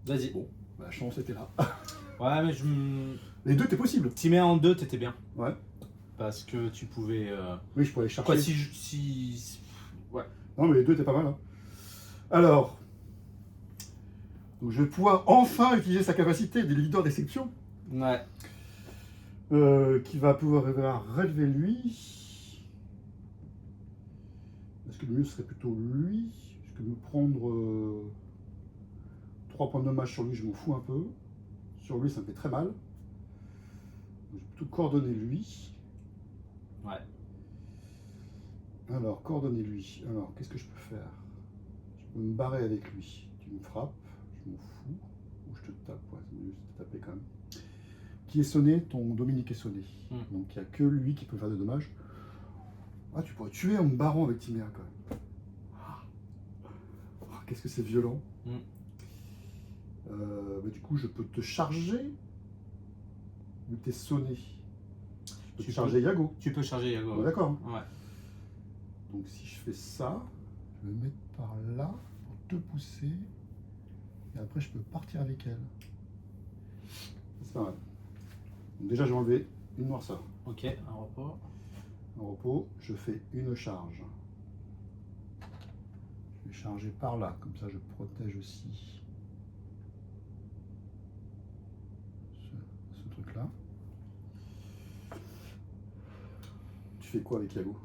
Vas-y. Bon, la chance était là. Ouais, mais Les deux, t'es possible. t'y mets en 2, t'étais bien. Ouais. Parce que tu pouvais. Oui, je pourrais les chercher. Quoi, si. Ouais. Non, mais les deux, t'es pas mal. Hein. Alors. Donc, je vais pouvoir enfin utiliser sa capacité des leaders d'exception. Ouais. Qui va pouvoir relever lui. Est-ce que le mieux serait plutôt lui? Parce que me prendre 3 points de dommage sur lui, je m'en fous un peu. Sur lui, ça me fait très mal. Donc, je vais plutôt coordonner lui. Ouais. Alors, coordonner lui. Alors, qu'est-ce que je peux faire? Je peux me barrer avec lui. Tu me frappes, je m'en fous. Ou je te tape, ouais, c'est mieux de te taper quand même. Qui est sonné? Ton Dominique est sonné. Donc il n'y a que lui qui peut faire des dommages. Ah, tu pourrais tuer en me barrant avec Timéa quand même. Ah, qu'est-ce que c'est violent. Bah, du coup, je peux te charger. Vu que t'es sonné. Je peux te charger Yago. Tu peux charger Yago. Ouais, d'accord. Ouais. Donc si je fais ça, je vais me mettre par là pour te pousser. Et après, je peux partir avec elle. C'est pas mal. Donc déjà, j'ai enlevé une noirceur. Ok, un repos. En repos, je fais une charge. Je vais charger par là, comme ça je protège aussi ce truc-là. Tu fais quoi avec Yago?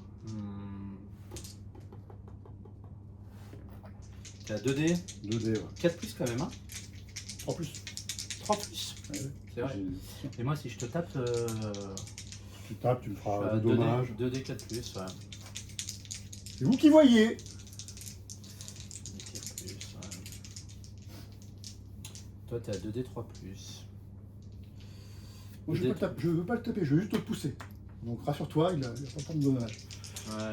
T'as 2D 2D, ouais. 4 plus quand même, hein? 3 plus. 3 plus. Ouais, ouais. C'est vrai. Et moi, si je te tape. Tu tapes, tu me feras des 2D, dommages. 2D 4 plus, ouais. C'est vous qui voyez. 2D 4 plus, ouais. Toi, t'es à 2D 3 plus. Moi, je ne veux pas le taper, je veux juste te pousser. Donc rassure-toi, il a pas tant de dommages. Ouais.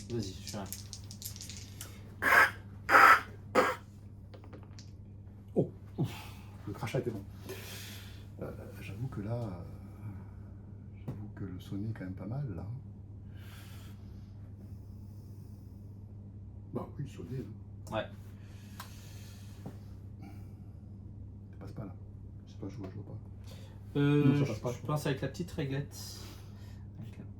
Vas-y, je suis là. Oh, le crachat était bon. J'avoue que là, j'avoue que le sonnet est quand même pas mal là. Bah oui, le sonnet. Ouais. Ça passe pas là. Je sais pas, je vois pas. Non, ça passe pas, je pense avec la petite réglette.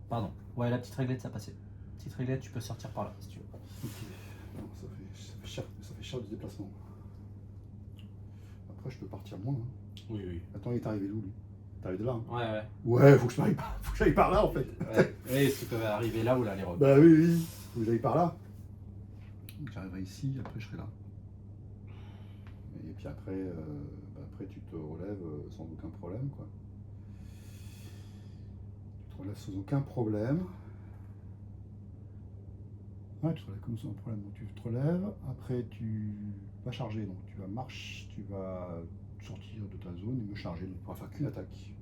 Pardon. Ouais, la petite réglette, ça passait. Petite réglette, tu peux sortir par là si tu veux. Ok. Non, ça fait cher de déplacement. Après, je peux partir moins. Hein. Oui, oui. Attends, il est arrivé d'où lui? T'es arrivé de là hein. Ouais, ouais. Ouais, faut que j'aille par là en fait. Ouais, oui, tu peux arriver là ou là, les robes. Bah oui, oui. Faut que j'aille par là. Donc, j'arriverai ici, après je serai là. Et puis après, après tu te relèves sans aucun problème, quoi. Tu te relèves sans aucun problème. Ouais, tu te relèves comme sans problème. Donc tu te relèves, après tu vas charger, donc tu vas tu vas sortir de ta zone et me charger. Donc tu pourras faire qu'une attaque.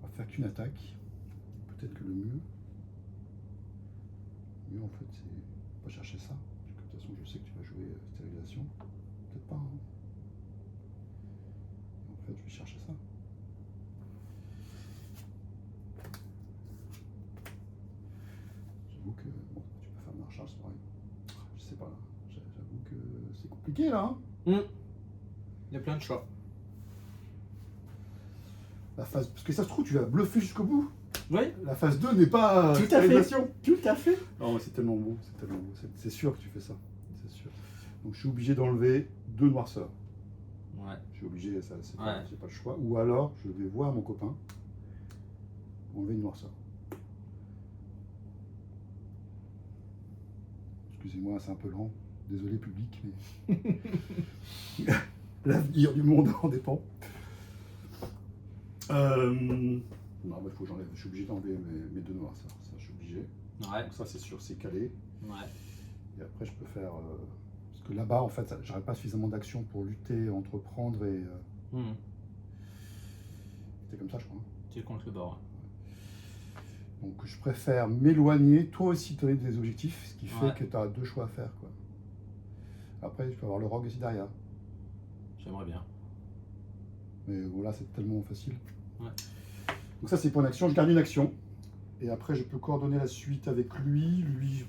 On va faire qu'une attaque. Peut-être que le mieux en fait c'est pas chercher ça. Parce que de toute façon je sais que tu vas jouer stérilisation. Peut-être pas. Hein. En fait je vais chercher ça. J'avoue que bon, tu peux faire ma recharge, c'est pareil. Je sais pas là. J'avoue que c'est compliqué là. Hein. Il y a plein de choix. La phase, parce que ça se trouve tu vas bluffer jusqu'au bout. Oui. La phase 2 n'est pas Tout à fait. stérilisation. Tout à fait. Non mais c'est tellement beau, c'est tellement beau. C'est sûr que tu fais ça. C'est sûr. Donc je suis obligé d'enlever 2 noirceurs. Ouais. Je suis obligé, ça, c'est Ouais. pas le choix. Ou alors je vais voir mon copain enlever une noirceur. Excusez-moi, c'est un peu lent. Désolé public, mais l'avenir du monde en dépend. Non, il faut que j'enlève. Je suis obligé d'enlever mes 2 noirs, ça je suis obligé. Ouais. Donc ça c'est sûr, c'est calé. Ouais. Et après je peux faire. Parce que là-bas, en fait, j'aurais pas suffisamment d'action pour lutter, entreprendre et. C'était comme ça, je crois. Tu es contre le bord. Donc je préfère m'éloigner, toi aussi te donner des objectifs, ce qui fait Ouais. que tu as 2 choix à faire, quoi. Après, je peux avoir le rogue aussi derrière. J'aimerais bien. Mais voilà, c'est tellement facile. Ouais. Donc ça, c'est pour une action. Je garde une action. Et après, je peux coordonner la suite avec lui. Lui,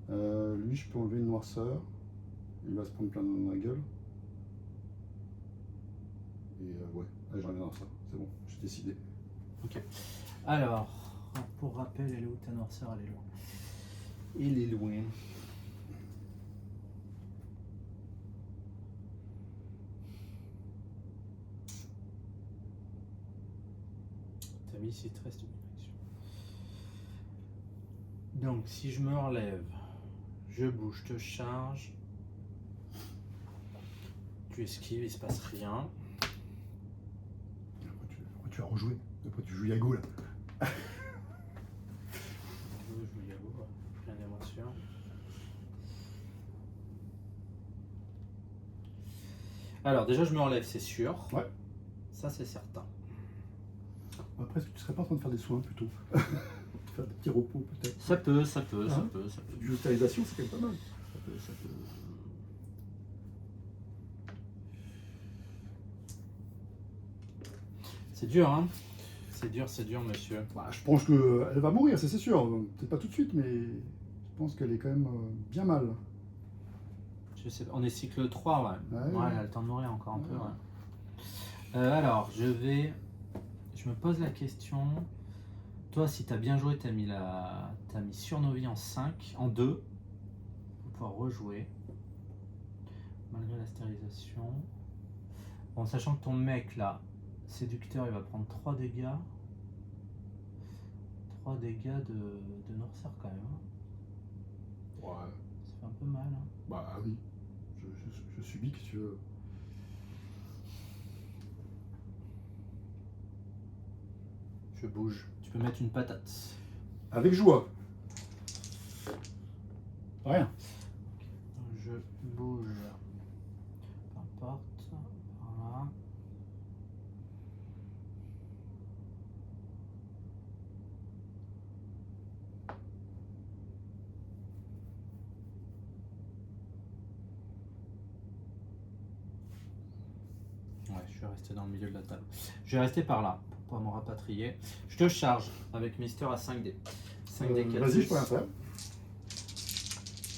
je peux enlever une noirceur. Il va se prendre plein dans la gueule. Et ouais, allez, j'en ai dans ça. C'est bon, j'ai décidé. Ok. Alors, pour rappel, elle est où ta noirceur? Elle est loin. Il est loin. T'as mis ici, te reste une action. Donc, si je me relève, je bouge, je te charge. Tu esquives, il se passe rien. Après, tu vas rejouer. Après, tu joues Yago là. Je joue Yago, ouais. Plein d'émotions. Alors, déjà, je me relève, c'est sûr. Ouais. Ça, c'est certain. Après, est-ce que tu serais pas en train de faire des soins plutôt? Faire des petits repos peut-être? Ça peut, ça peut, ça Hein? peut, ça peut. Une hospitalisation, c'est quand même pas mal. Ça peut, ça peut. C'est dur, hein? C'est dur, monsieur. Bah, je pense qu'elle va mourir, ça, c'est sûr. Peut-être pas tout de suite, mais je pense qu'elle est quand même bien mal. Je sais pas, on est cycle 3, ouais. Ouais. Ouais, elle a le temps de mourir encore un peu, Ouais. ouais. Alors, je me pose la question. Toi, si t'as bien joué, t'as mis Surnovie en 5, en 2. Pour pouvoir rejouer. Malgré la stérilisation. Bon, sachant que ton mec, là, séducteur, il va prendre 3 dégâts. 3 dégâts de noirceur quand même. Hein. Ouais. Ça fait un peu mal. Hein. Bah oui. Je subis que tu veux. Je bouge. Tu peux mettre une patate. Avec joie. Rien. Je bouge. Peu importe. Voilà. Ouais, je suis resté dans le milieu de la table. Je vais rester par là pour pouvoir me rapatrier. Je te charge avec Mister à 5D. 5D 4. Vas-y, je peux rien faire.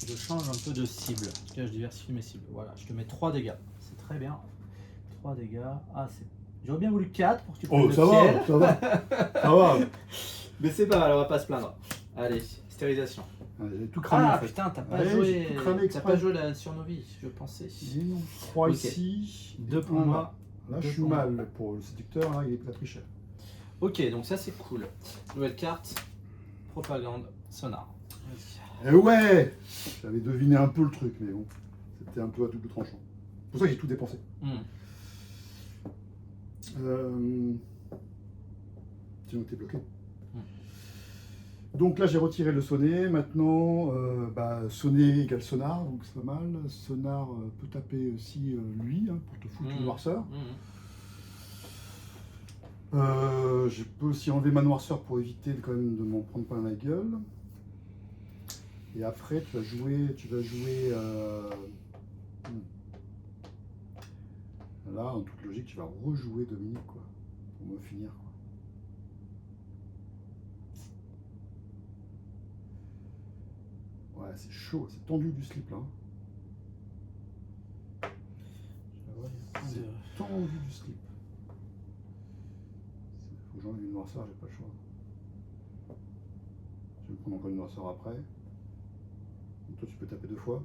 Je change un peu de cible. En tout cas, je diversifie mes cibles. Voilà, je te mets 3 dégâts. C'est très bien. 3 dégâts. Ah, c'est. J'aurais bien voulu 4 pour que tu prennes Oh, le ça ciel. va, ça va. Ça va. Mais c'est pas mal, on va pas se plaindre. Allez, stérilisation. J'ai tout cramé Ah en fait. putain, t'as pas Ouais, joué. j'ai tout cramé T'as exprès. pas joué la surnovie, je pensais. Mais non. 3 Ok. ici. 2 pour un moi. Là, Deux je suis pour moi. mal pour le séducteur, là, il est pas très cher. Ok, donc ça c'est cool. Nouvelle carte. Propagande. Sonar. Eh ouais. J'avais deviné un peu le truc, mais bon. C'était un peu à double tranchant. C'est pour ça que j'ai tout dépensé. Sinon, t'es bloqué. Donc là, j'ai retiré le sonnet. Maintenant, sonnet égale sonar, donc c'est pas mal. Sonar peut taper aussi lui, hein, pour te foutre une noirceur. Je peux aussi enlever ma noirceur pour éviter quand même de m'en prendre plein la gueule. Et après, tu vas jouer. Là, en toute logique, tu vas rejouer Dominique, quoi, pour me finir, quoi. Ouais, c'est chaud, c'est tendu du slip là. C'est tendu du slip. Faut que j'enlève une noirceur, j'ai pas le choix. Je vais me prendre encore une noirceur après. Donc toi, tu peux taper 2 fois.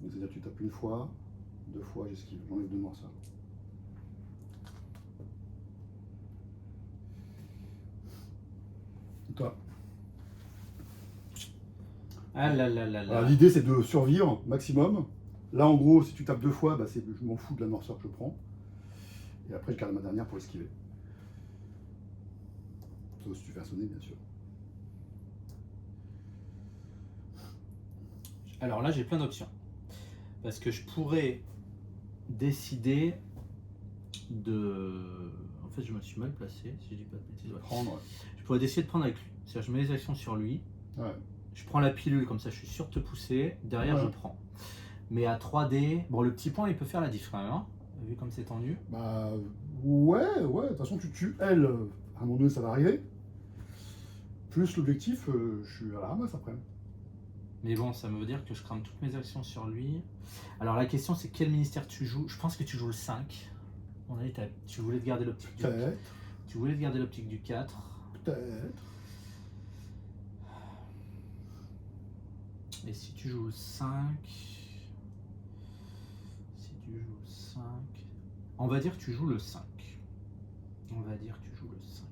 Donc c'est-à-dire que tu tapes une fois, 2 fois, j'esquive, j'enlève 2 noirceurs. Et toi. Ah là là là là. L'idée c'est de survivre maximum. Là en gros, si tu tapes 2 fois, bah, je m'en fous de la noirceur que je prends. Et après je garde ma dernière pour esquiver. Sauf si tu fais un sonner bien sûr. Alors là, j'ai plein d'options. Parce que je pourrais décider de. En fait, je me suis mal placé, si je dis pas de bêtises. Ouais. Prendre, ouais. Je pourrais décider de prendre avec lui. C'est-à-dire, je mets les actions sur lui. Ouais. Je prends la pilule, comme ça, je suis sûr de te pousser. Derrière, Ouais. je prends. Mais à 3D, bon, le petit point, il peut faire la diff quand même, hein, vu comme c'est tendu. Bah, ouais, de toute façon, tu tues elle, à un moment donné, ça va arriver. Plus l'objectif, je suis à la ramasse après. Mais bon, ça me veut dire que je crame toutes mes actions sur lui. Alors, la question, c'est quel ministère tu joues? Je pense que tu joues le 5. On a dit, tu voulais te garder l'optique du... Peut-être, Tu voulais te garder l'optique du 4. peut-être. Et si tu joues le 5... Si tu joues le 5... On va dire que tu joues le 5. On va dire que tu joues le 5.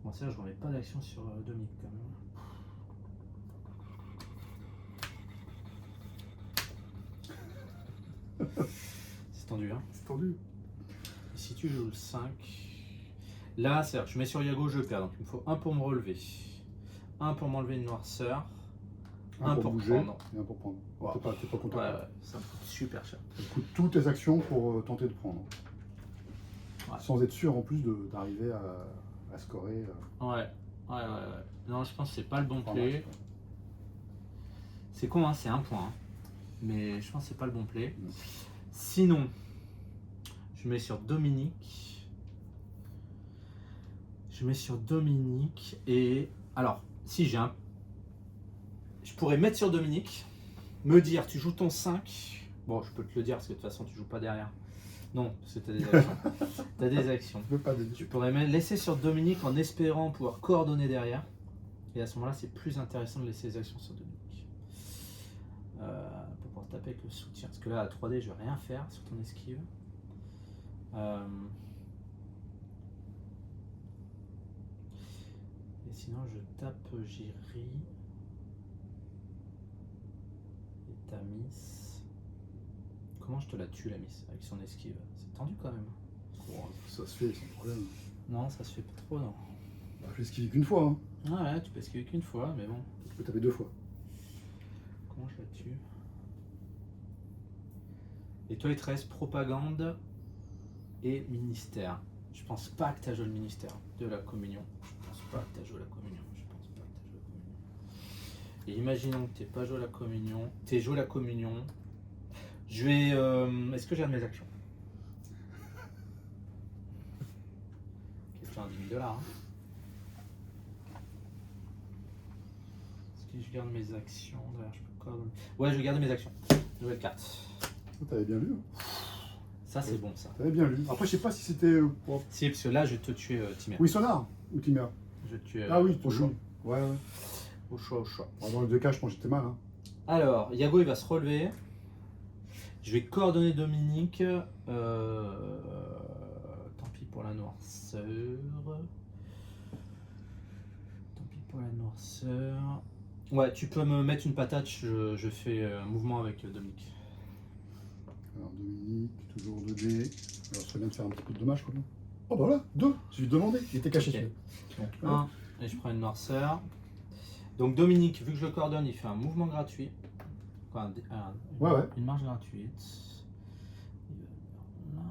Bon, ça, je remets pas d'action sur Dominique quand même. C'est tendu, hein. C'est tendu. Et si tu joues le 5... Là, c'est-à-dire, je mets sur Yago, je perds. Donc, il me faut un pour me relever. Un pour m'enlever une noirceur. Un pour bouger prendre. et un pour prendre. Wow. T'es pas content. Ouais, ça me coûte super cher. Ça coûte toutes tes actions pour tenter de prendre. Ouais. Sans être sûr en plus d'arriver à scorer. Ouais. Non, je pense que c'est pas le bon par play. match. C'est con, hein, c'est un point. Hein. Mais je pense que c'est pas le bon play. Mm. Sinon, je mets sur Dominique. Je mets sur Dominique et... Alors, si j'ai un... Je pourrais mettre sur Dominique, me dire tu joues ton 5. Bon, je peux te le dire parce que de toute façon tu joues pas derrière. Non, parce que tu as des actions. Tu as des actions. Je veux pas Tu pourrais même laisser sur Dominique en espérant pouvoir coordonner derrière. Et à ce moment-là, c'est plus intéressant de laisser les actions sur Dominique. Pour pouvoir taper avec le soutien. Parce que là, à 3D, je vais rien faire sur ton esquive. Et sinon, je tape Jiri. Et ta miss. Comment je te la tue, la miss, avec son esquive? C'est tendu quand même. Bon, ça se fait sans problème. Non, ça se fait pas trop, non. Bah, je l'ai esquivé qu'une fois. Hein. Ah ouais, tu peux esquiver qu'une fois, mais bon. Tu peux taper 2 fois. Comment je la tue? Et toi, il te reste propagande et ministère. Je pense pas que tu as joué le ministère de la communion. Je pense pas que tu as joué la communion. Je pense pas que tu as joué la communion. Et imaginons que tu n'aies pas joué la communion. Tu joué la communion. Je vais. Est-ce que j'ai mes actions? Question à 10 000 $. Hein. Est-ce que je garde mes actions? D'ailleurs, je peux coordonner. Ouais, je vais garder mes actions. Nouvelle carte. Ça, t'avais bien lu. Hein. Ça, c'est bon, ça. T'avais bien lu. Après, je sais pas si c'était. Pour... Si, parce que là, je vais te tuer, Timéa. Oui, Sonar ou Timea. Je vais te tuer Ah oui, au choix. Ouais. Au choix, au choix. Alors, dans les 2 cas, je pense que j'étais mal. Hein. Alors, Yago, il va se relever. Je vais coordonner Dominique. Tant pis pour la noirceur. Tant pis pour la noirceur. Ouais, tu peux me mettre une patate, je fais un mouvement avec Dominique. Alors, Dominique, toujours 2D. Alors, ce serait bien de faire un petit peu de dommage, quoi. Oh, bah voilà, 2. J'ai dû demander. Il était caché, Ok. celui-là. Donc, Ouais. 1, et je prends une noirceur. Donc, Dominique, vu que je le coordonne, il fait un mouvement gratuit. Enfin, Ouais. une marche gratuite. Là.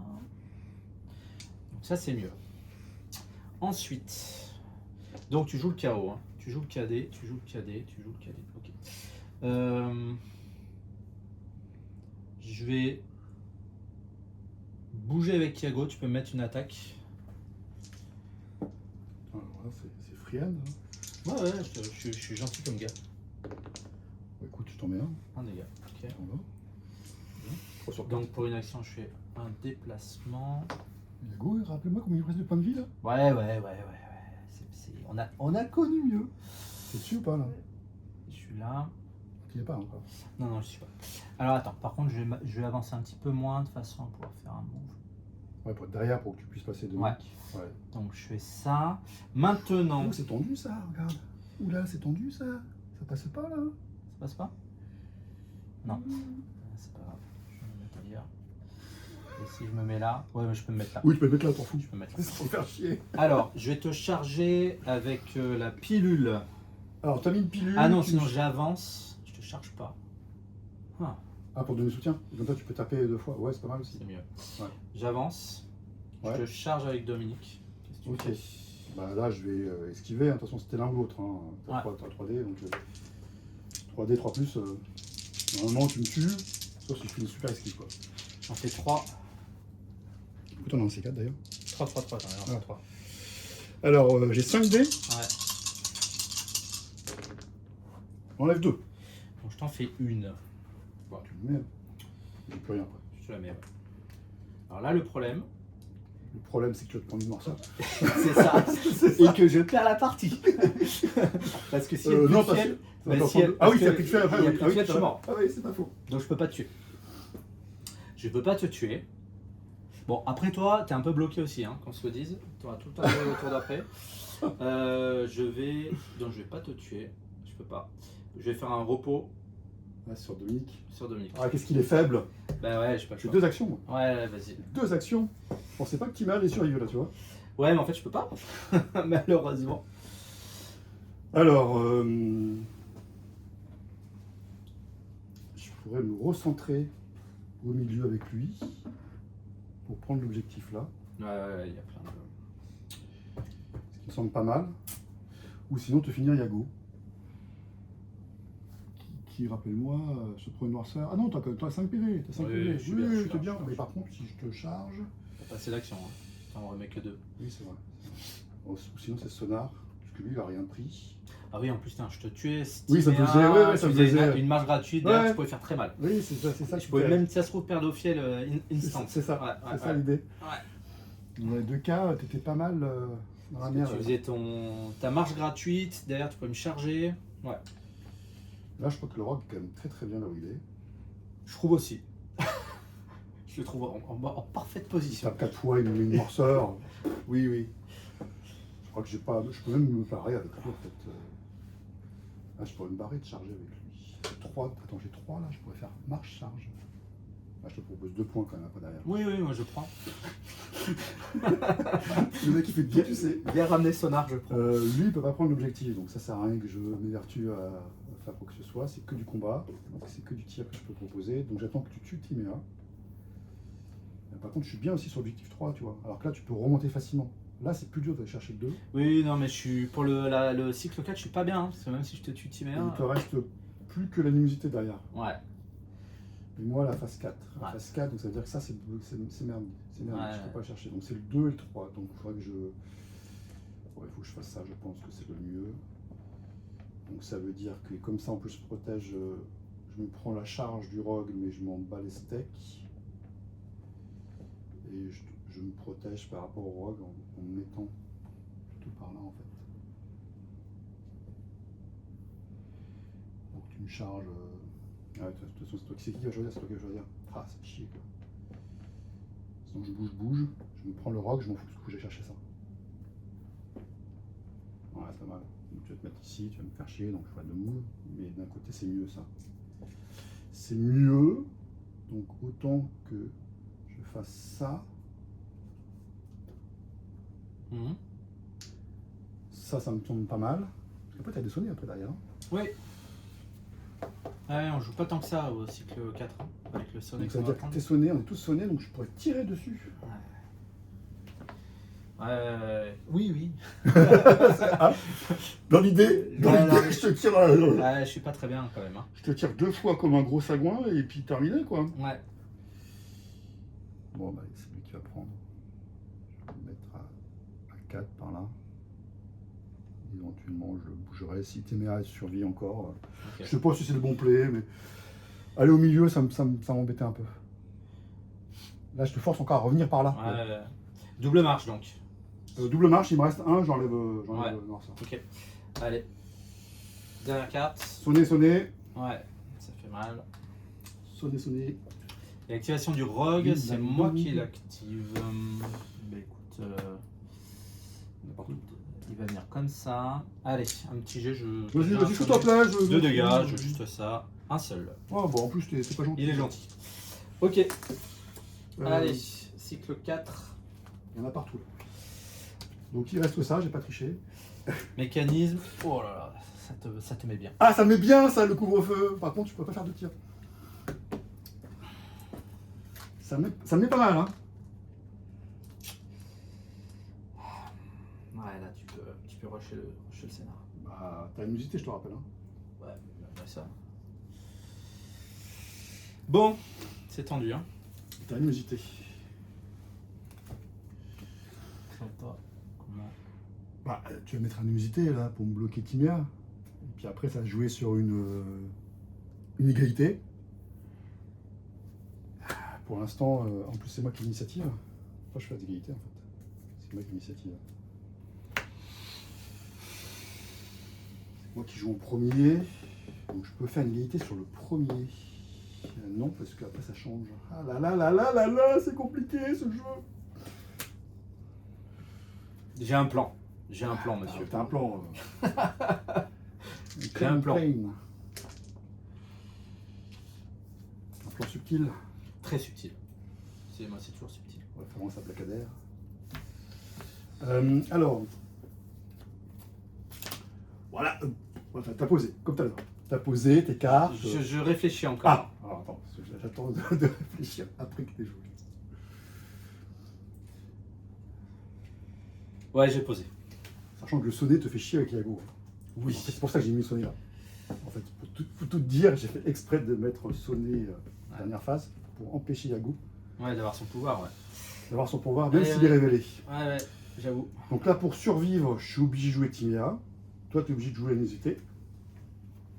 Donc, ça, c'est mieux. Ensuite, donc tu joues le KO. Hein. Tu joues le KD, tu joues le KD, tu joues le KD. Ok. Je vais bouger avec Yago. Tu peux me mettre une attaque. Alors là, c'est Friand. Hein. Ouais, je suis gentil comme gars. Bah, écoute, tu t'en mets un. Un dégât. Ok. T'en vas. Trois sur Donc pour une action, je fais un déplacement. Yago, rappelez-moi combien il reste de points de vie, là. Ouais. On a connu mieux. C'est dessus ou pas, là? Je suis là. Tu n'y es pas encore. Non, je suis pas. Alors attends, par contre, je vais avancer un petit peu moins de façon à pouvoir faire un move. Ouais, pour être derrière, pour que tu puisses passer devant. Ouais. Donc je fais ça. Maintenant. Oh, c'est tendu, ça, regarde. Oula, c'est tendu, ça. Ça passe pas, là. Ça passe pas? Non. C'est pas grave. Je vais me mettre ailleurs. Et si je me mets là. Ouais, mais je peux me mettre là. Oui, tu peux le mettre là, t'en fous. Je peux me mettre là. Sans faire chier. Alors, je vais te charger avec la pilule. Alors, t'as mis une pilule. Ah non, tu- sinon j'avance. Je te charge pas. Ah, Ah, pour donner soutien. Comme ça, tu peux taper 2 fois. Ouais, c'est pas mal aussi. c'est mieux. Ouais. J'avance. Ouais. Je te charge avec Dominique. Qu'est-ce que tu Ok. fais? Bah là, je vais esquiver. De toute façon, c'était l'un ou l'autre. Hein. T'as Ouais. 3D, donc 3D, 3 plus. Normalement, tu me tues. Sauf si je fais une super esquive, quoi. On fait 3. Écoute, on a un C4 d'ailleurs. 3, 3, 3. J'en ai un, Ah. 3. Alors, j'ai 5 dés. Ouais. Enlève 2. Donc je t'en fais une. Bah, tu le mets. J'ai plus rien après. Je te la mets. Ouais. Alors là, le problème, Le problème, c'est que tu vas te prendre une morceau. c'est ça. Et que je perds la partie. Parce que si elle Non, plus parce fiel, que. bah, Attends, si elle- ah oui, parce t'as que plus de fiel après. il y a Oui. plus Ah de oui, fiel, je suis t'as- mort. Ah oui, c'est pas faux. Donc je peux pas te tuer. Je peux pas te tuer. Bon, après toi, t'es un peu bloqué aussi, hein, qu'on se le dise. Tu auras tout le temps le tour d'après. Je vais. Donc je vais pas te tuer. Je peux pas. Je vais faire un repos Ah, sur Dominique. sur Dominique. Ah, qu'est-ce qu'il est faible. Bah ouais, j'ai pas le J'ai choix. 2 actions, moi. Ouais, vas-y. 2 actions. Je pensais pas que Timéa allait survivre là, tu vois. Ouais, mais en fait, je peux pas. Malheureusement. Alors, je pourrais me recentrer au milieu avec lui pour prendre l'objectif là, Ouais, il y a plein de. ce qui me semble pas mal. Ou sinon te finir Yago. Qui rappelle-moi, se prend une noirceur. Ah non, t'as 5 PV, t'as 5 Oui, PV. je suis bien, je suis t'es bien, bien. je suis Mais bien. par contre, si je te charge. Faut passer l'action. Hein. Putain, on remet que 2. Oui, c'est vrai. Ou sinon c'est Sonar, parce que lui il a rien pris. Ah oui, en plus, putain, je te tuais. Si Oui, ça me tu mets faisait- un, ouais, tu ça me faisais faisait- une marge gratuite, d'ailleurs, Ouais. tu pouvais faire très mal. Oui, c'est ça. Je pouvais même, si ça se trouve, perdre au fiel instant. C'est ça, Ouais, c'est ça ouais. l'idée. Ouais. Dans les deux cas, t'étais pas mal dans la merde. Tu faisais ta marge gratuite, derrière, tu pouvais me charger. Ouais, Là, je crois que le rock est quand même très très bien là où il est. je trouve aussi. Je le trouve en parfaite Il position. tape 4 fois, il me met une morseur. Oui, oui. Je crois que j'ai pas. Je peux même me barrer avec lui en fait. Ah, je pourrais me barrer de charger avec lui. 3. Attends, j'ai 3 là, je pourrais faire marche-charge. Là, je te propose 2 points quand même après derrière. Oui, oui, moi je prends. Le mec, il fait bien, tu sais. Bien ramener Sonar, je prends. Lui, il peut pas prendre l'objectif, donc ça sert à rien que je m'évertue à faire quoi que ce soit. C'est que du combat, donc c'est que du tir que je peux proposer. Donc j'attends que tu tues Timéa. Par contre, je suis bien aussi sur l'objectif 3, tu vois. Alors que là, tu peux remonter facilement. Là, c'est plus dur d'aller chercher le 2. Oui, non, mais je suis pour le cycle 4, je suis pas bien. Hein, parce que même si je te tue Et Timéa. il te reste plus que l'animosité derrière. Ouais. Et moi, la phase 4. La Ouais. phase 4, donc ça veut dire que ça, c'est merde. C'est merde, Ouais. je peux pas le chercher. Donc c'est le 2 et le 3. Donc il faudrait que je. Ouais, il faut que je fasse ça, je pense que c'est le mieux. Donc ça veut dire que comme ça, en plus, je protège. Je me prends la charge du rogue, mais je m'en bats les steaks. Et je me protège par rapport au rogue en me mettant plutôt par là, en fait. Donc tu me charges. Ah, de toute façon, c'est toi qui va choisir, c'est toi qui va choisir. Ah, c'est chier quoi. Sinon je bouge, je me prends le rock, je m'en fous de ce que j'ai cherché ça. Voilà, c'est pas mal. Donc, tu vas te mettre ici, tu vas me faire chier, donc je ferai de move, mais d'un côté c'est mieux ça. C'est mieux, donc autant que je fasse ça. Mhm. Ça me tombe pas mal. Parce qu'après t'as des sonnets après derrière. Hein. Oui. Ouais, on joue pas tant que ça au cycle 4, hein, avec le sonnet Donc ça qu'on veut va dire que prendre. t'es sonné, on est tous sonnés, donc je pourrais tirer dessus. Oui, oui. Dans l'idée, Ouais, non, mais- je te tire. Ouais, je suis pas très bien quand même. Hein. Je te tire 2 fois comme un gros sagouin et puis terminé quoi. Ouais. Bon bah c'est lui qui va prendre. Je vais me mettre à 4 par là. Éventuellement je bougerai si Timéa survit encore. Ok. Je sais pas si c'est le bon play mais aller au milieu ça m'embêtait un peu. Là je te force encore à revenir par là. Ouais. Double marche donc. Double marche, il me reste un, j'enlève Ouais. non, ça. Ok. Allez. Dernière carte. Sonner. Ouais. Ça fait mal. Sonner. Et l'activation du rogue, Oui, c'est bah, moi oui. qui l'active. Bah écoute. N'importe où. Il va venir comme ça. Allez, un petit jet. Vas-y, fous-toi plat. 2 dégâts, je juste ça. Un seul. Oh bon en plus t'es pas gentil. Il est gentil. Ok. Euh, Allez, cycle 4. Il y en a partout là. Donc il reste ça, j'ai pas triché. Mécanisme. Oh là là, ça te met bien. Ah, ça met bien ça, le couvre-feu. Par contre, je peux pas faire de tir. Ça me met pas mal, hein. plus rusher le scénar. Bah, t'as une hésité, je te rappelle. Hein. Ouais, ça. Bon, c'est tendu, hein. T'as une hésité. Comment? Bah, tu vas mettre un hésité là pour me bloquer Timia. Et puis après, ça va jouer sur une égalité. Pour l'instant, en plus, c'est moi qui ai l'initiative. Enfin, je fais l'égalité en fait. C'est moi qui ai l'initiative. C'est moi qui joue en premier. Donc je peux faire une égalité sur le premier. Non, parce qu'après ça change. Ah là là là là là là, c'est compliqué ce jeu. J'ai un plan. J'ai un plan, monsieur. T'as un plan. J'ai un plan. Un plan subtil. Très subtil. Moi, c'est toujours subtil. Référence à Blackadder. Alors. Voilà. T'as posé, comme tout à l'heure. T'as posé tes cartes. Je réfléchis encore. Ah, alors attends, j'attends de réfléchir après que t'aies joué. Ouais, j'ai posé. Sachant que le sonnet te fait chier avec Iago. Oui. En fait, c'est pour ça que j'ai mis le sonnet là. En fait, pour tout te dire, j'ai fait exprès de mettre le sonnet dernière phase pour empêcher Iago Ouais, d'avoir son pouvoir, ouais. d'avoir son pouvoir, même Ouais, s'il ouais. est révélé. Ouais, j'avoue. Donc là, pour survivre, je suis obligé de jouer Timia. Toi, tu es obligé de jouer Anisité.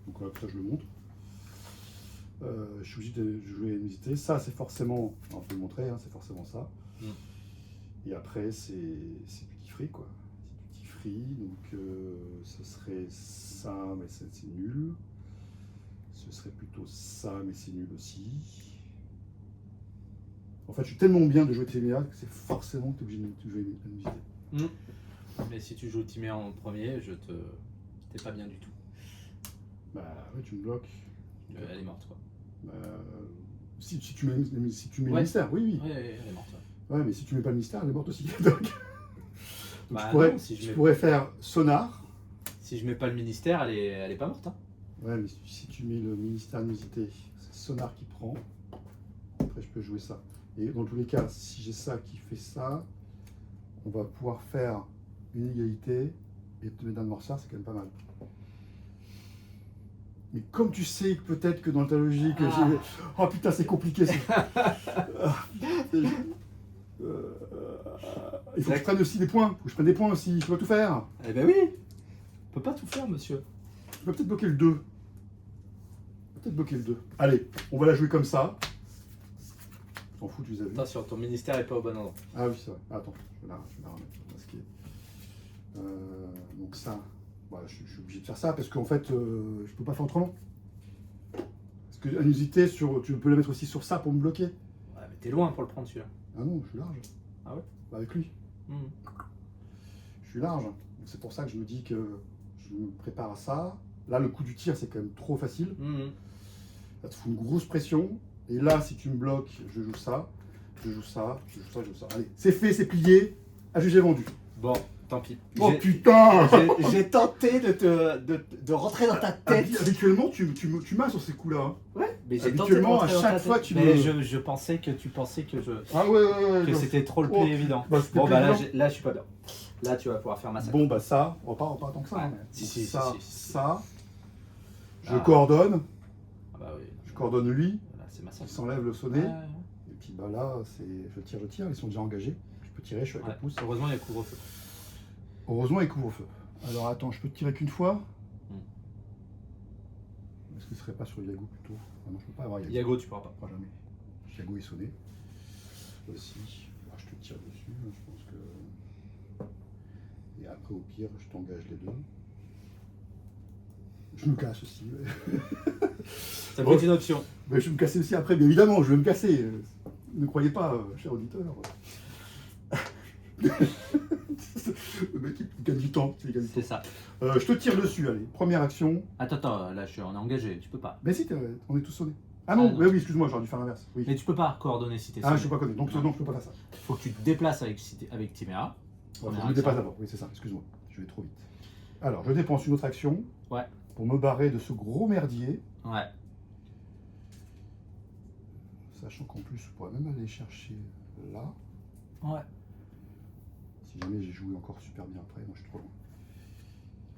Donc là, ça, je le montre. Je suis obligé de jouer Anisité. Ça, c'est forcément, on peut le montrer, hein, c'est forcément ça. Mm. Et après, c'est Duty Free, quoi. C'est Duty Free, donc ce serait ça, mais c'est nul. Ce serait plutôt ça, mais c'est nul aussi. En fait, je suis tellement bien de jouer Timia que c'est forcément que tu es obligé de jouer Anisité. Mais si tu joues Timea en premier, t'es pas bien du tout. Bah ouais, tu me bloques. Elle est morte, quoi. Si tu mets le Ouais. mystère, oui. Ouais, elle est morte. Ouais, mais si tu mets pas le mystère, elle est morte aussi. Donc Bah non, si tu je mets- pourrais faire sonar. Si je mets pas le ministère, elle est pas morte. Hein. Ouais, mais si tu mets le ministère d'unité, c'est sonar qui prend. Après, je peux jouer ça. Et dans tous les cas, si j'ai ça qui fait ça, on va pouvoir faire une égalité et te mettre dans le morceau, c'est quand même pas mal. Mais comme tu sais que peut-être que dans ta logique, j'ai... Oh putain, c'est compliqué. Il faut que je prenne aussi des points. Il faut que je prenne des points aussi. Je dois tout faire. Eh ben oui. On peut pas tout faire, monsieur. Je vais peut-être bloquer le 2. Allez, on va la jouer comme ça. T'en fous, tu les as vus. Attention, ton ministère est pas au bon endroit. Ah oui, c'est vrai. Attends, je vais la remettre. Masquer. Donc ça, voilà, je suis obligé de faire ça parce qu'en fait, je peux pas faire autrement. Parce que l'unité, tu peux la mettre aussi sur ça pour me bloquer. Ouais, mais t'es loin pour le prendre, celui-là. Ah non, je suis large. Ah ouais Bah, avec lui. Je suis large. Donc c'est pour ça que je me dis que je me prépare à ça. Là, le coup du tir, c'est quand même trop facile. Ça te fout une grosse pression. Et là, si tu me bloques, je joue ça. Allez, c'est fait, c'est plié. À juger vendu. Bon, tant pis. Oh putain J'ai tenté de rentrer dans ta tête. Habituellement, tu m'as sur ces coups-là. Hein. Ouais, mais j'ai tenté de Habituellement, rentrer à dans chaque ta fois, tête. tu Mais me... je pensais que tu pensais que Ah ouais. que c'était trop le plus Oh, évident. bah, c'était Bon, plus bah là, évident. là, je suis pas bien. Là, tu vas pouvoir faire massacre. Bon, bah ça, on va pas tant que ça. Ouais. Hein. Si, Donc ça, si. ça. Je Ah. coordonne. Ah bah oui. Je coordonne lui. Là, c'est Il massacre. s'enlève le sonnet. Ouais. Et puis bah là, je tire. Ils sont déjà engagés. Je peux tirer, je suis avec Ouais. le pouce. Heureusement, il y a couvre-feu. Heureusement, il couvre-feu. Alors attends, je peux te tirer qu'une fois. Hmm. Est-ce que ce serait pas sur Yago plutôt? Ah non, je peux pas avoir Yago. Yago, tu pourras pas. Pas jamais. Yago est sonné. Aussi. Ah, je te tire dessus, je pense que. Et après, au pire, je t'engage les deux. Je me casse aussi. Ouais. Ça peut être une option. Mais je vais me casser aussi après, bien évidemment, je vais me casser. Ne croyez pas, cher auditeur. Le mec, il gagne du temps. Il gagne du C'est temps. ça. Je te tire dessus, allez. Première action. Attends, là, on est engagé. Tu peux pas. Mais si, on est tous sonnés. Ah non, Ah non. mais oui, excuse-moi, j'aurais dû faire l'inverse. Oui. Mais tu peux pas coordonner si t'es Ah, je sonné. suis pas connu, donc non, je peux pas faire ça. Faut que tu te déplaces avec Timea. Ouais, Première je me dépasse action. d'abord, oui, c'est ça, excuse-moi, je vais trop vite. Alors, je dépense une autre action Ouais. pour me barrer de ce gros merdier, Ouais. sachant qu'en plus, je pourrais même aller chercher là, Ouais. si jamais j'ai joué encore super bien après, moi je suis trop loin.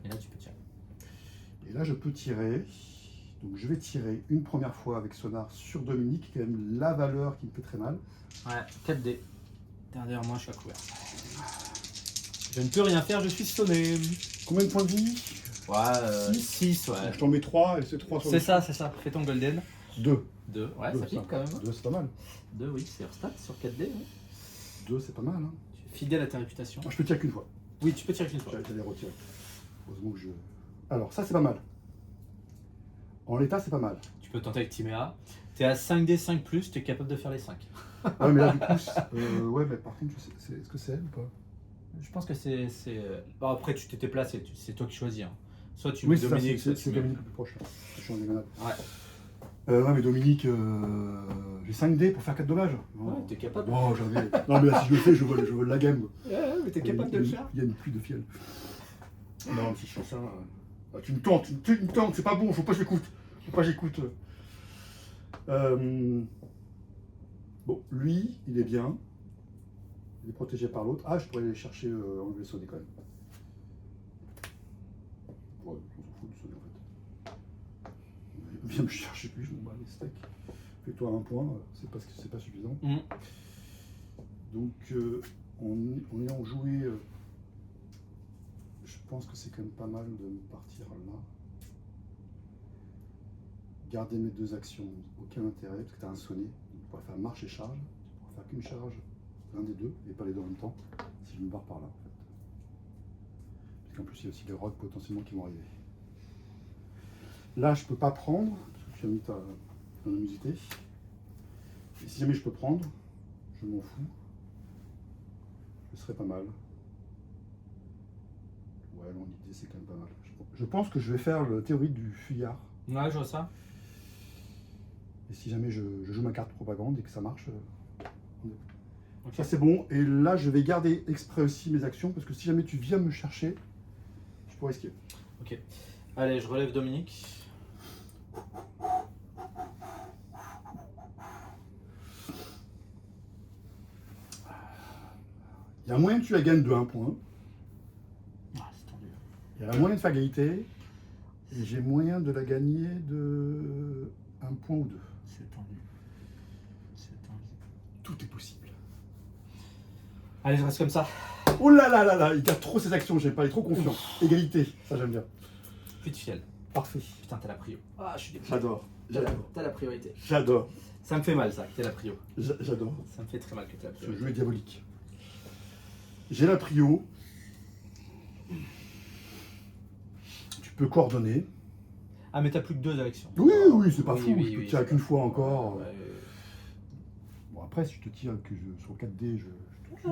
Et là, tu peux tirer. Et là, je peux tirer. Donc, je vais tirer une première fois avec Sonar sur Dominique, qui est quand même la valeur qui me fait très mal. Ouais, 4D. Derrière moi, je suis à couvert. Je ne peux rien faire, je suis sonné. Combien de points de vie? Ouais, Six. 6, ouais. Donc, je t'en mets 3 et c'est 3 sur le C'est ça, c'est ça. Fais ton golden. 2. 2, ouais, Deux, ça pique quand même. 2, c'est pas mal. 2, oui, c'est hors stat sur 4D. Ouais. 2, c'est pas mal. Hein. Tu es fidèle à ta réputation. Ah, je peux tirer qu'une fois. Oui, tu peux tirer qu'une fois. J'allais les retirer. Heureusement que je. Alors, ça, c'est pas mal. En l'état, c'est pas mal. Tu peux tenter avec Timéa. T'es à 5D 5+, tu es capable de faire les 5. Ouais, mais là, du coup, ouais, mais par contre, est-ce que c'est elle ou pas? Je pense que c'est. Bon, après, tu t'étais placé, c'est toi qui choisis. Hein. Soit tu Oui, mets c'est ça, Dominique, soit c'est tu mets- Dominique le plus proche. Là. Je suis en diagonale. Ouais. Ouais, mais Dominique, j'ai 5D pour faire 4 dommages. Ouais, t'es capable. Oh, j'avais. Non, mais là, si je le fais, je vole la game. Ouais, mais t'es capable de le faire. Il y a une pluie de fiel. Non, si je fais ça. Ah, tu me tentes, tu me tentes, c'est pas bon, faut pas que j'écoute. Faut pas que j'écoute. Bon, lui, il est bien. Il est protégé par l'autre. Ah, je pourrais aller chercher enlever le sonnet quand même. Ouais, on s'en fout du sonnet en fait. Viens me chercher plus, je m'en bats les steaks. Fais-toi un point, c'est pas suffisant. Donc, en ayant joué, je pense que c'est quand même pas mal de me partir là. Garder mes 2 actions, aucun intérêt, parce que tu as un sonnet. Donc, tu pourras faire marche et charge. Tu pourras faire qu'une charge, l'un des deux, et pas les deux en même temps, si je me barre par là en fait. Parce qu'en plus, il y a aussi les rocs potentiellement qui vont arriver. Là, je peux pas prendre, parce que tu as mis ta animosité. Et si jamais je peux prendre, je m'en fous. Ce serait pas mal. Ouais, non, l'idée c'est quand même pas mal. Je pense que je vais faire la théorie du fuyard. Ouais, je vois ça. Et si jamais je joue ma carte propagande et que ça marche, Ok. ça c'est bon. Et là, je vais garder exprès aussi mes actions parce que si jamais tu viens me chercher, je pourrais esquiver. Ok. Allez, je relève Dominique. Il y a moyen que tu la gagnes de 1 point. Ah, c'est tendu. Il y a moyen de faire égalité. Et j'ai moyen de la gagner de 1 point ou 2. C'est tendu. C'est tendu. Tout est possible. Allez, je reste comme ça. Oh là là là là, il garde trop ses actions, j'aime pas, il est trop confiant. Égalité, ça j'aime bien. Plus de fiel. Parfait. Putain, t'as la prio. Ah, je suis dégoûté. J'adore. T'as la priorité. J'adore. Ça me fait mal, ça, que t'aies la prio. J'adore. Ça me fait très mal que t'aies la Ce priorité. jeu est diabolique. J'ai la prio. Tu peux coordonner. Ah, mais t'as plus que 2 actions. Oui, oui, c'est pas Oui, fou. oui, je peux oui, tirer c'est qu'une pas fois fou. encore. Ouais, Bon, après, si je te tire que sur 4D, je te tue.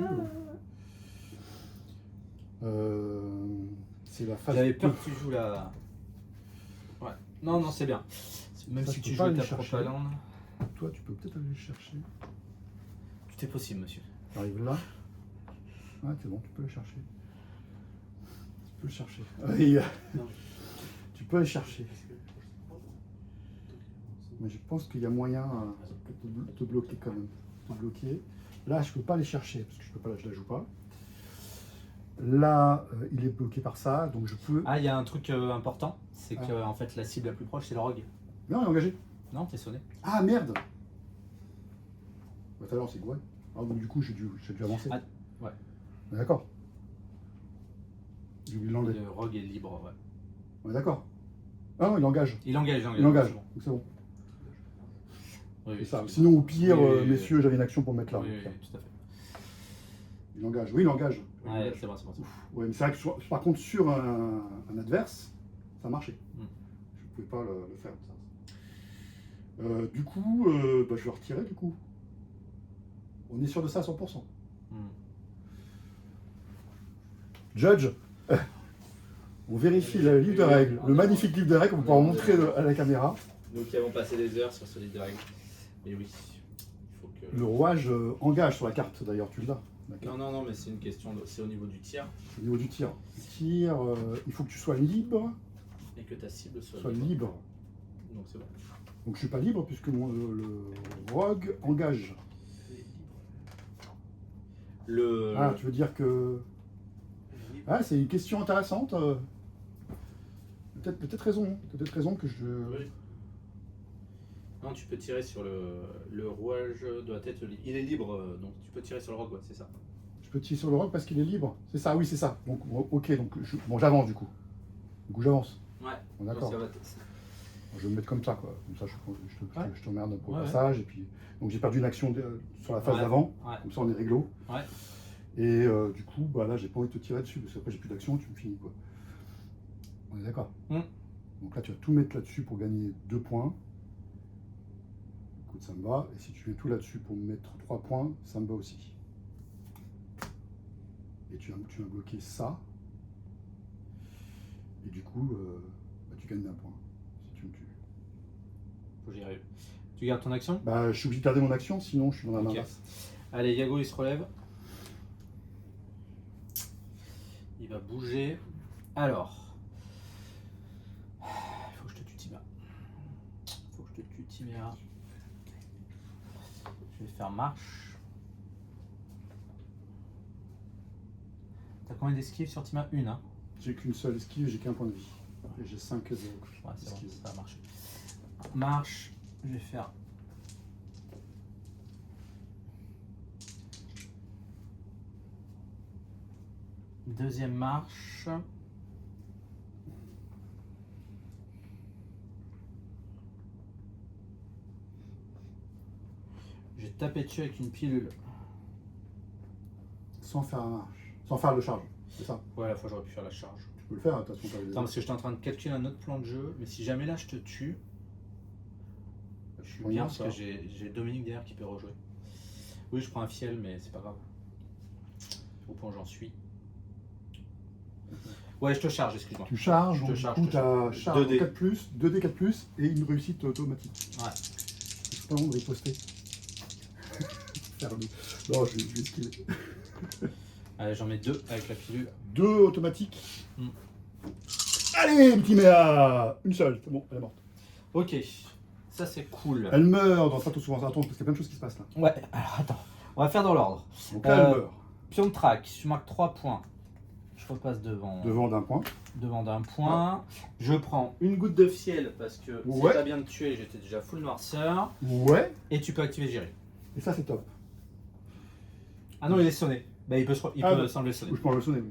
C'est la phase. J'avais peur que tu joues la. Ouais. Non, non, c'est bien. Même Ça, si je tu peux pas joues aller ta chercher. propagande, Toi, tu peux peut-être aller le chercher. tout est possible, monsieur. Tu arrives là. Ah, c'est bon, tu peux le chercher. Tu peux le chercher. Oui, Non. tu peux aller chercher. Mais je pense qu'il y a moyen de te bloquer quand même. Te bloquer. Là, je peux pas les chercher parce que je peux pas, je la joue pas. Là, il est bloqué par ça, donc je peux. Ah, il y a un truc important, c'est que en fait la cible la plus proche c'est le rogue. Non, il est engagé. Non, t'es sonné. Ah merde. Bah, tout à l'heure, c'est Gwen. Ah, donc du coup, j'ai dû avancer. Ah, ouais. On est d'accord. J'ai oublié de l'enlever. Le rogue est libre, ouais. On est d'accord. Ah non, il engage. Il engage, Il engage. c'est bon. Donc c'est bon. Oui, C'est oui, ça. oui. Sinon, au pire, Oui, oui, oui. messieurs, j'avais une action pour me mettre là. Oui, donc, oui, oui, tout à fait. Il engage. Oui, il engage. Il Ouais, engage. c'est vrai, c'est vrai. c'est vrai. Ouais, mais c'est vrai que par contre, sur un adverse, ça marchait. Mm. Je ne pouvais pas le faire comme ça. Du coup, bah, je vais retirer du coup. On est sûr de ça à 100%. Mm. Judge, on vérifie le livre de règles, le magnifique livre de règles qu'on va pouvoir montrer à la caméra. Nous qui avons passé des heures sur ce livre de règles. Et oui, il faut que. Le rouage engage sur la carte d'ailleurs, tu l'as. Non, non, non, mais c'est une question, c'est au niveau du tir Au niveau du tir. Le tir, il faut que tu sois libre. et que ta cible soit Sois libre. libre. Donc c'est bon. Donc je suis pas libre puisque le rogue engage. Le. Ah, tu veux dire que... Ah, c'est une question intéressante. peut-être raison. Hein. T'as peut-être raison que je. Oui. Non, tu peux tirer sur le rouage de la tête. Il est libre, donc tu peux tirer sur le roc, ouais, c'est ça. Je peux tirer sur le roc parce qu'il est libre. C'est ça, oui, c'est ça. Donc, ok, donc bon, j'avance du coup. Du coup, j'avance. Ouais. Bon, d'accord. Donc, Je vais me mettre comme ça, quoi. Comme ça, je t'emmerde pour le Ouais, passage. Et puis, donc j'ai perdu une action sur la phase d'avant. Ouais. Comme ça, on est réglo. Ouais. Et du coup, bah, là, j'ai pas envie de te tirer dessus parce qu'après, j'ai plus d'action, tu me finis, quoi. On est d'accord. Donc là, tu vas tout mettre là-dessus pour gagner 2 points. Écoute, ça me va. Et si tu mets tout là-dessus pour me mettre 3 points, ça me va aussi. Et tu vas bloquer ça. Et du coup, bah, tu gagnes 1 point. Si tu me tues. Faut que j'y arrive. Tu gardes ton action? Bah, je suis obligé de garder mon action, sinon je suis dans la main Ok. basse. Allez, Yago, il se relève. Il va bouger. Alors. Il faut que je te tue, Timéa. Il faut que je te tue, Timéa. Je vais faire marche. T'as combien d'esquives sur Timéa? Une, hein? J'ai qu'une seule esquive, j'ai qu'un point de vie. Et j'ai 5 Ouais, c'est bon, esquives. ça va marcher. Marche. Je vais faire. Deuxième marche. J'ai tapé dessus avec une pilule. Sans faire la marche. Sans faire le charge, c'est ça? Ouais, la fois j'aurais pu faire la charge. Tu peux le faire, de toute façon, t'as les Attends, parce que j'étais en train de calculer un autre plan de jeu, mais si jamais là je te tue, je suis Oui, bien non, parce ça que va. j'ai Dominique derrière qui peut rejouer. Oui, je prends un fiel, mais c'est pas grave. Au point où j'en suis. Ouais, je te charge, excuse-moi. Tu charges, Je te donc charge, du coup, je te charge. tu as charge 2D. 4+, 2D4+, et une réussite automatique. Ouais. C'est pas bon de riposter. Faire le- Non, je vais esquiver. Allez, j'en mets 2 avec la pilule. 2 automatiques. Mm. Allez, petit Méa! Une seule, c'est bon, elle est morte. Ok, ça c'est cool. Elle meurt dans Stratos souvent, attends, parce qu'il y a plein de choses qui se passent là. Ouais, alors attends, on va faire dans l'ordre. Donc là, elle meurt. Pion de track, je marque 3 points. Je repasse devant. Devant d'un point. Devant d'un point. Je prends une goutte de fiel parce que Ouais. si t'as bien me tuer, j'étais déjà full noirceur. Ouais. Et tu peux activer Géry. Et ça, c'est top. Ah non, il est sonné. Bah, il peut bah, sembler sonner. Je peux le sonner, oui.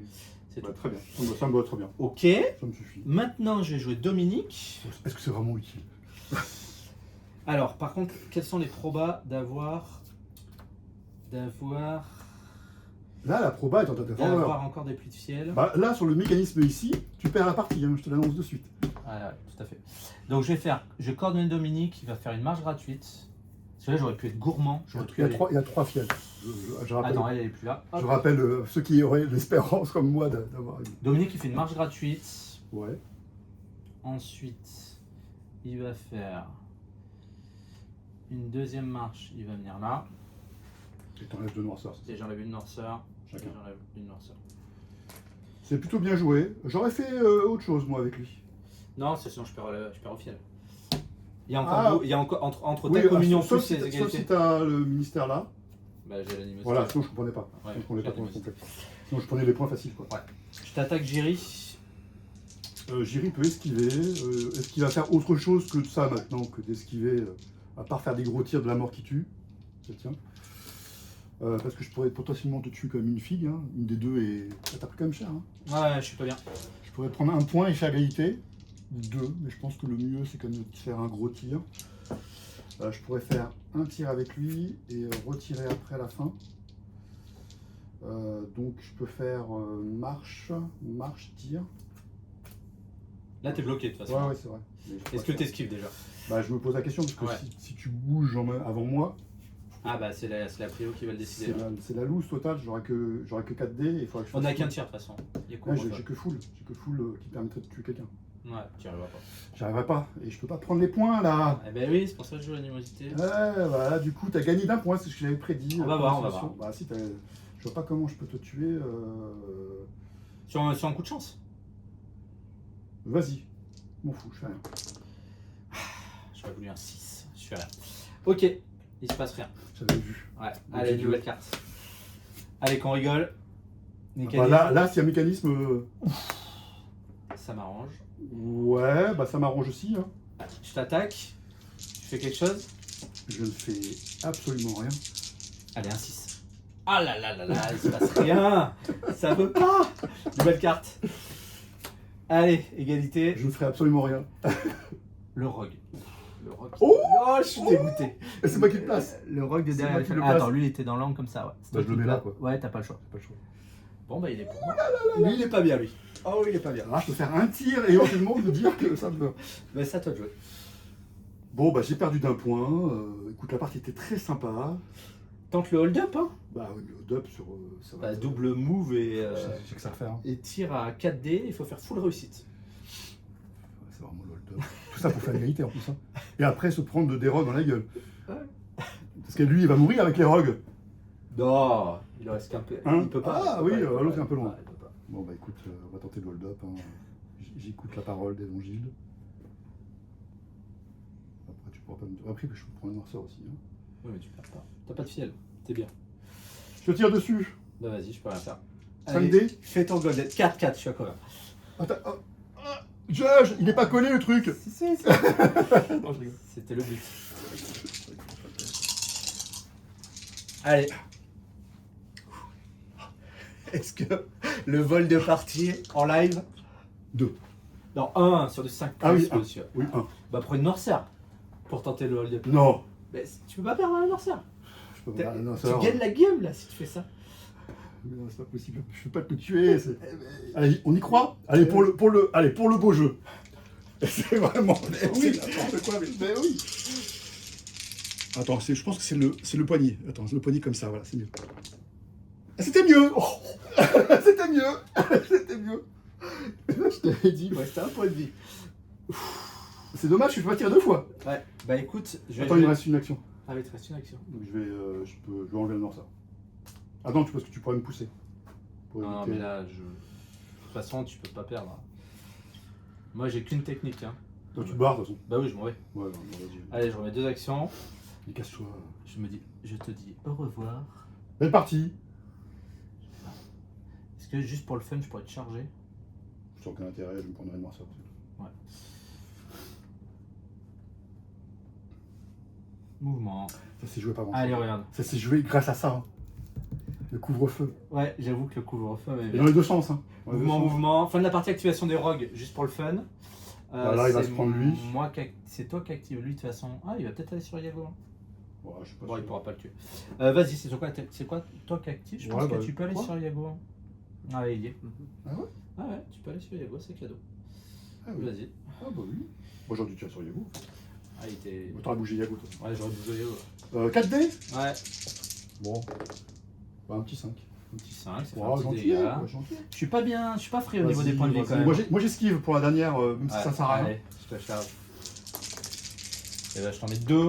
C'est Bah, tout. très bien. Ça me va très bien. Ok. Ça me suffit. Maintenant, je vais jouer Dominique. Est-ce que c'est vraiment utile? Alors, par contre, quels sont les probas d'avoir. Là, la proba est en tête de faveur. D'avoir encore des pluies de fiel. Bah, là, sur le mécanisme ici, tu perds la partie, hein, je te l'annonce de suite. Ouais, tout à fait. Donc, je vais coordonner Dominique, il va faire une marche gratuite. Parce que là, j'aurais pu être gourmand. J'aurais pu aller. Il y a 3 fiels. Je rappelle, Attends, elle est plus là. Hop. je rappelle ceux qui auraient l'espérance comme moi d'avoir une. Dominique, il fait une marche gratuite. Ouais. Ensuite, il va faire une deuxième marche. Il va venir là. Et t'enlèves 2 noirceurs. c'est ça. Et j'enlève une noirceur. Chacun. Et j'enlève une noirceur. C'est plutôt bien joué. J'aurais fait autre chose, moi, avec lui. Non, c'est sinon je perds au fiel. Il y a Ah. encore, il y a encore entre Oui, ta communion sauf plus si les sauf égalités. si t'as le ministère là. Bah, j'ai l'animosité. Voilà, sinon je comprenais pas. Ouais, Sinon, je prenais pas j'ai pour l'animosité. complet. Sinon je prenais les points faciles, quoi. Je t'attaque Jiri. Jiri peut esquiver. Est-ce qu'il va faire autre chose que de ça maintenant, que d'esquiver, à part faire des gros tirs de la mort qui tue? Ça tient. Parce que je pourrais potentiellement te tuer comme une figue, hein. Une des deux, et ça t'a pris quand même cher. Hein. Ouais, je suis pas bien. Je pourrais prendre un point et faire égalité, ou 2, mais je pense que le mieux c'est quand même de faire un gros tir. Je pourrais faire un tir avec lui et retirer après la fin. Donc je peux faire marche, tir. Là, t'es bloqué de toute façon. Ouais, c'est vrai. Mais je Est-ce pourrais que faire- t'esquives déjà? Bah, je me pose la question parce que Ouais. si tu bouges avant moi, Ah bah c'est la prio qui va le décider. là. c'est la loose totale. J'aurai que 4 dés et il faudra que je On fasse n'a qu'un full. tir de toute façon. Il y a Ouais, quoi j'ai que full. J'ai que full qui permettrait de tuer quelqu'un. Ouais, tu y arriveras pas. J'arriverai pas et je peux pas prendre les points là. Eh ben oui, c'est pour ça que je joue l'animosité. Ouais, voilà, du coup, t'as gagné d'un point, c'est ce que j'avais prédit. On va voir, on va voir. Bah, si, je vois pas comment je peux te tuer. Sur un coup de chance. Vas-y, m'en fous, je fais rien. J'aurais voulu un 6. Je fais rien. Ok, il se passe rien. J'avais vu. Ouais, Donc, allez, tu nouvelle veux. carte. Allez, qu'on rigole. Bah, là, s'il y a un mécanisme. Ça m'arrange. Ouais, bah ça m'arrange aussi. Hein. Je t'attaque. Tu fais quelque chose? Je ne fais absolument rien. Allez, un 6. Ah là là là là, il se passe rien. Ça veut pas. Nouvelle carte. Allez, égalité. Je ne ferai absolument rien. Le rogue. Le rogue. Oh, je suis dégoûté. Et c'est moi qui le place. Le rogue de C'est derrière. moi qui le Ah, place. attends, lui il était dans l'angle comme ça, ouais. C'est Bah, toi je qui le mets le là, places. quoi. Ouais, t'as pas le choix. Pas le choix. Bon, bah il est pour moi. Lui il est pas bien, lui. Oh, il est pas bien. Ah, je peux faire un tir et éventuellement me dire que ça me meurt. Bah, c'est à toi de jouer. Bon, bah j'ai perdu d'un point. Écoute, la partie était très sympa. Tente le hold-up, hein. Bah oui, le dub sur. Ça va Bah, être- double move J'ai que ça à faire. Hein. et tir à 4D, il faut faire full réussite. Ouais, c'est vraiment le hold-up. Tout ça pour faire l'égalité en plus. Hein. Et après se prendre des rogues dans la gueule. Ouais. Parce que lui, il va mourir avec les rogues. Non, il en reste qu'un peu. Hein Il peut pas. Ah il peut oui, pas, il peut l'autre pas, est un peu il peut loin. pas, il peut pas. Bon, bah écoute, on va tenter le hold-up. Hein. J'écoute la parole d'Évangile. Après, tu pourras pas me dire. Après, je peux prendre un noirceur aussi. Hein. Oui, mais tu perds pas. T'as pas de fiel. T'es bien. Je te tire dessus. Bah, vas-y, je peux rien faire. 5D. Fais ton golden. 4-4, je suis à cover. Attends, Judge, il est pas collé le truc. Si. Non, je rigole. C'était le but. Allez. Est-ce que le vol de partie en live? 2. Non, 1 sur du 5 Ah oui, un. monsieur. Oui, 1. Bah, prends une noirceur pour tenter le hold-up. Non. Mais tu peux pas perdre la noirceur. Je peux T'as- pas. Non, Tu gagnes la game là si tu fais ça. Non, c'est pas possible. Je peux pas te tuer. Allez, on y croit. Allez, pour le beau jeu. C'est vraiment. oui. N'importe quoi, mais oui. Attends, je pense que c'est le poignet. Attends, le poignet comme ça, voilà, c'est mieux. Ah, c'était mieux. Oh. C'était mieux. C'était mieux. Je t'avais dit, ouais, c'était un point de vie. C'est dommage, je peux pas tirer 2 fois. Ouais, bah écoute, je vais. Attends, il me reste une action. Ah oui, il te reste une action. Donc je vais enlever le noirceur. Attends, tu penses que tu pourrais me pousser pour Non, éviter- mais là, de toute façon, tu peux pas perdre. Moi, j'ai qu'une technique. Hein. Toi, tu te barres de toute façon. Bah oui, je m'en vais. Ouais, non, vas-y. Allez, je remets 2 actions. Mais casse-toi. Je te dis au revoir. Belle partie. Est-ce que juste pour le fun, je pourrais te charger? Sans aucun intérêt, je me prendrai le noirceur. Ouais. Mouvement. Ça s'est joué pas grand Allez, regarde. Ça s'est joué grâce à ça. Hein. Le couvre-feu. Ouais, j'avoue que le couvre-feu est Et bien. dans les deux sens. Hein. Dans les deux Mouvement, sens. mouvement. Fin de la partie activation des rogues, juste pour le fun. Voilà, il va c'est se prendre lui. C'est toi qui active lui de toute façon. Ah, il va peut-être aller sur Yago. Hein. Ouais, je sais pas. Bon, il sûr. pourra pas le tuer. Vas-y, c'est quoi toi qui active? Je pense Ouais, que bah, tu peux aller quoi sur Yago. Hein. Ah, ouais, il y est. Ah ouais Ah ouais, tu peux aller sur Yago, c'est cadeau. Ah oui. Vas-y. Ah bah oui. Moi j'aurais dû tirer sur Yago. Ah, il était. Autant la bouger Yago, toi. Ouais, j'aurais dû Yago. 4D. Ouais. Bon. Bah, un petit 5. Un petit 5, ça fait Ouais, un petit gentil. dégât. Ouais, gentil. Je suis pas frais au niveau Vas-y, des points de vie vas-y. quand même. Moi j'esquive pour la dernière, même si Ouais, ça sert à rien. Allez, je te charge. Et là, je t'en mets 2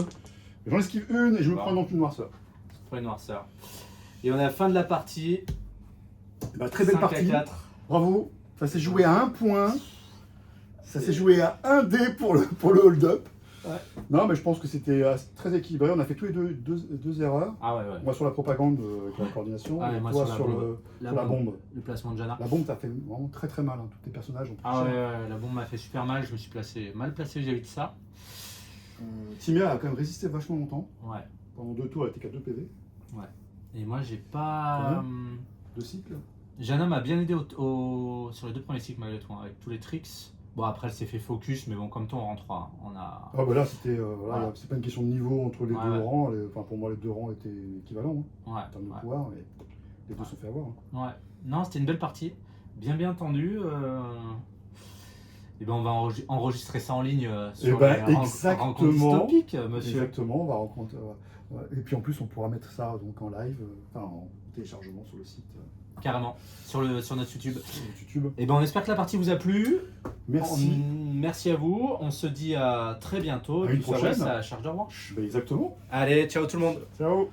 J'en esquive une et je me Bon. prends donc une noirceur. pour une noirceur. Et on est à la fin de la partie. Et bah, très belle 5 à partie. 4. Bravo. Ça s'est joué à 1 point. Ça s'est joué à 1 dé pour le hold-up. Ouais. Non, mais je pense que c'était très équilibré. On a fait tous les deux erreurs. Ah ouais, ouais. Moi sur la propagande avec la coordination, Ah, et et moi toi sur la sur, bombe. sur la bombe. Le placement de Jana. La bombe, t'as fait vraiment très très mal. Hein. Tous tes personnages ont pris Ah ouais, cher. ouais, la bombe m'a fait super mal. Je me suis mal placé vis-à-vis de ça. Timia a quand même résisté vachement longtemps. Ouais. Pendant 2 tours, elle était qu'à 2 PV. Et moi, j'ai pas. Combien 2 cycles. Jana m'a bien aidé sur les 2 premiers cycles malgré tout, hein, avec tous les tricks. Bon, après, elle s'est fait focus, mais bon, comme toi, on rentre 3. On a. Ah bah là, c'était, voilà, Ouais. c'est pas une question de niveau entre les Ouais, deux ouais. rangs. Enfin, pour moi, les 2 rangs étaient équivalents hein, Ouais. en termes de Ouais. pouvoir. Mais les deux se sont fait avoir. Hein. Ouais. Non, c'était une belle partie. Bien tendue. Et ben, on va enregistrer ça en ligne sur ben, les exactement. rencontres dystopiques, monsieur. Exactement, on va rencontrer. Et puis en plus, on pourra mettre ça donc en live, en téléchargement sur le site Carrément. Sur notre YouTube. sur YouTube. Et ben, on espère que la partie vous a plu. Merci. Merci à vous. On se dit à très bientôt. À Et une puis, ça, prochaine. ouais, ça charge de revanche. Ben, exactement. Allez, ciao tout le monde. Ciao.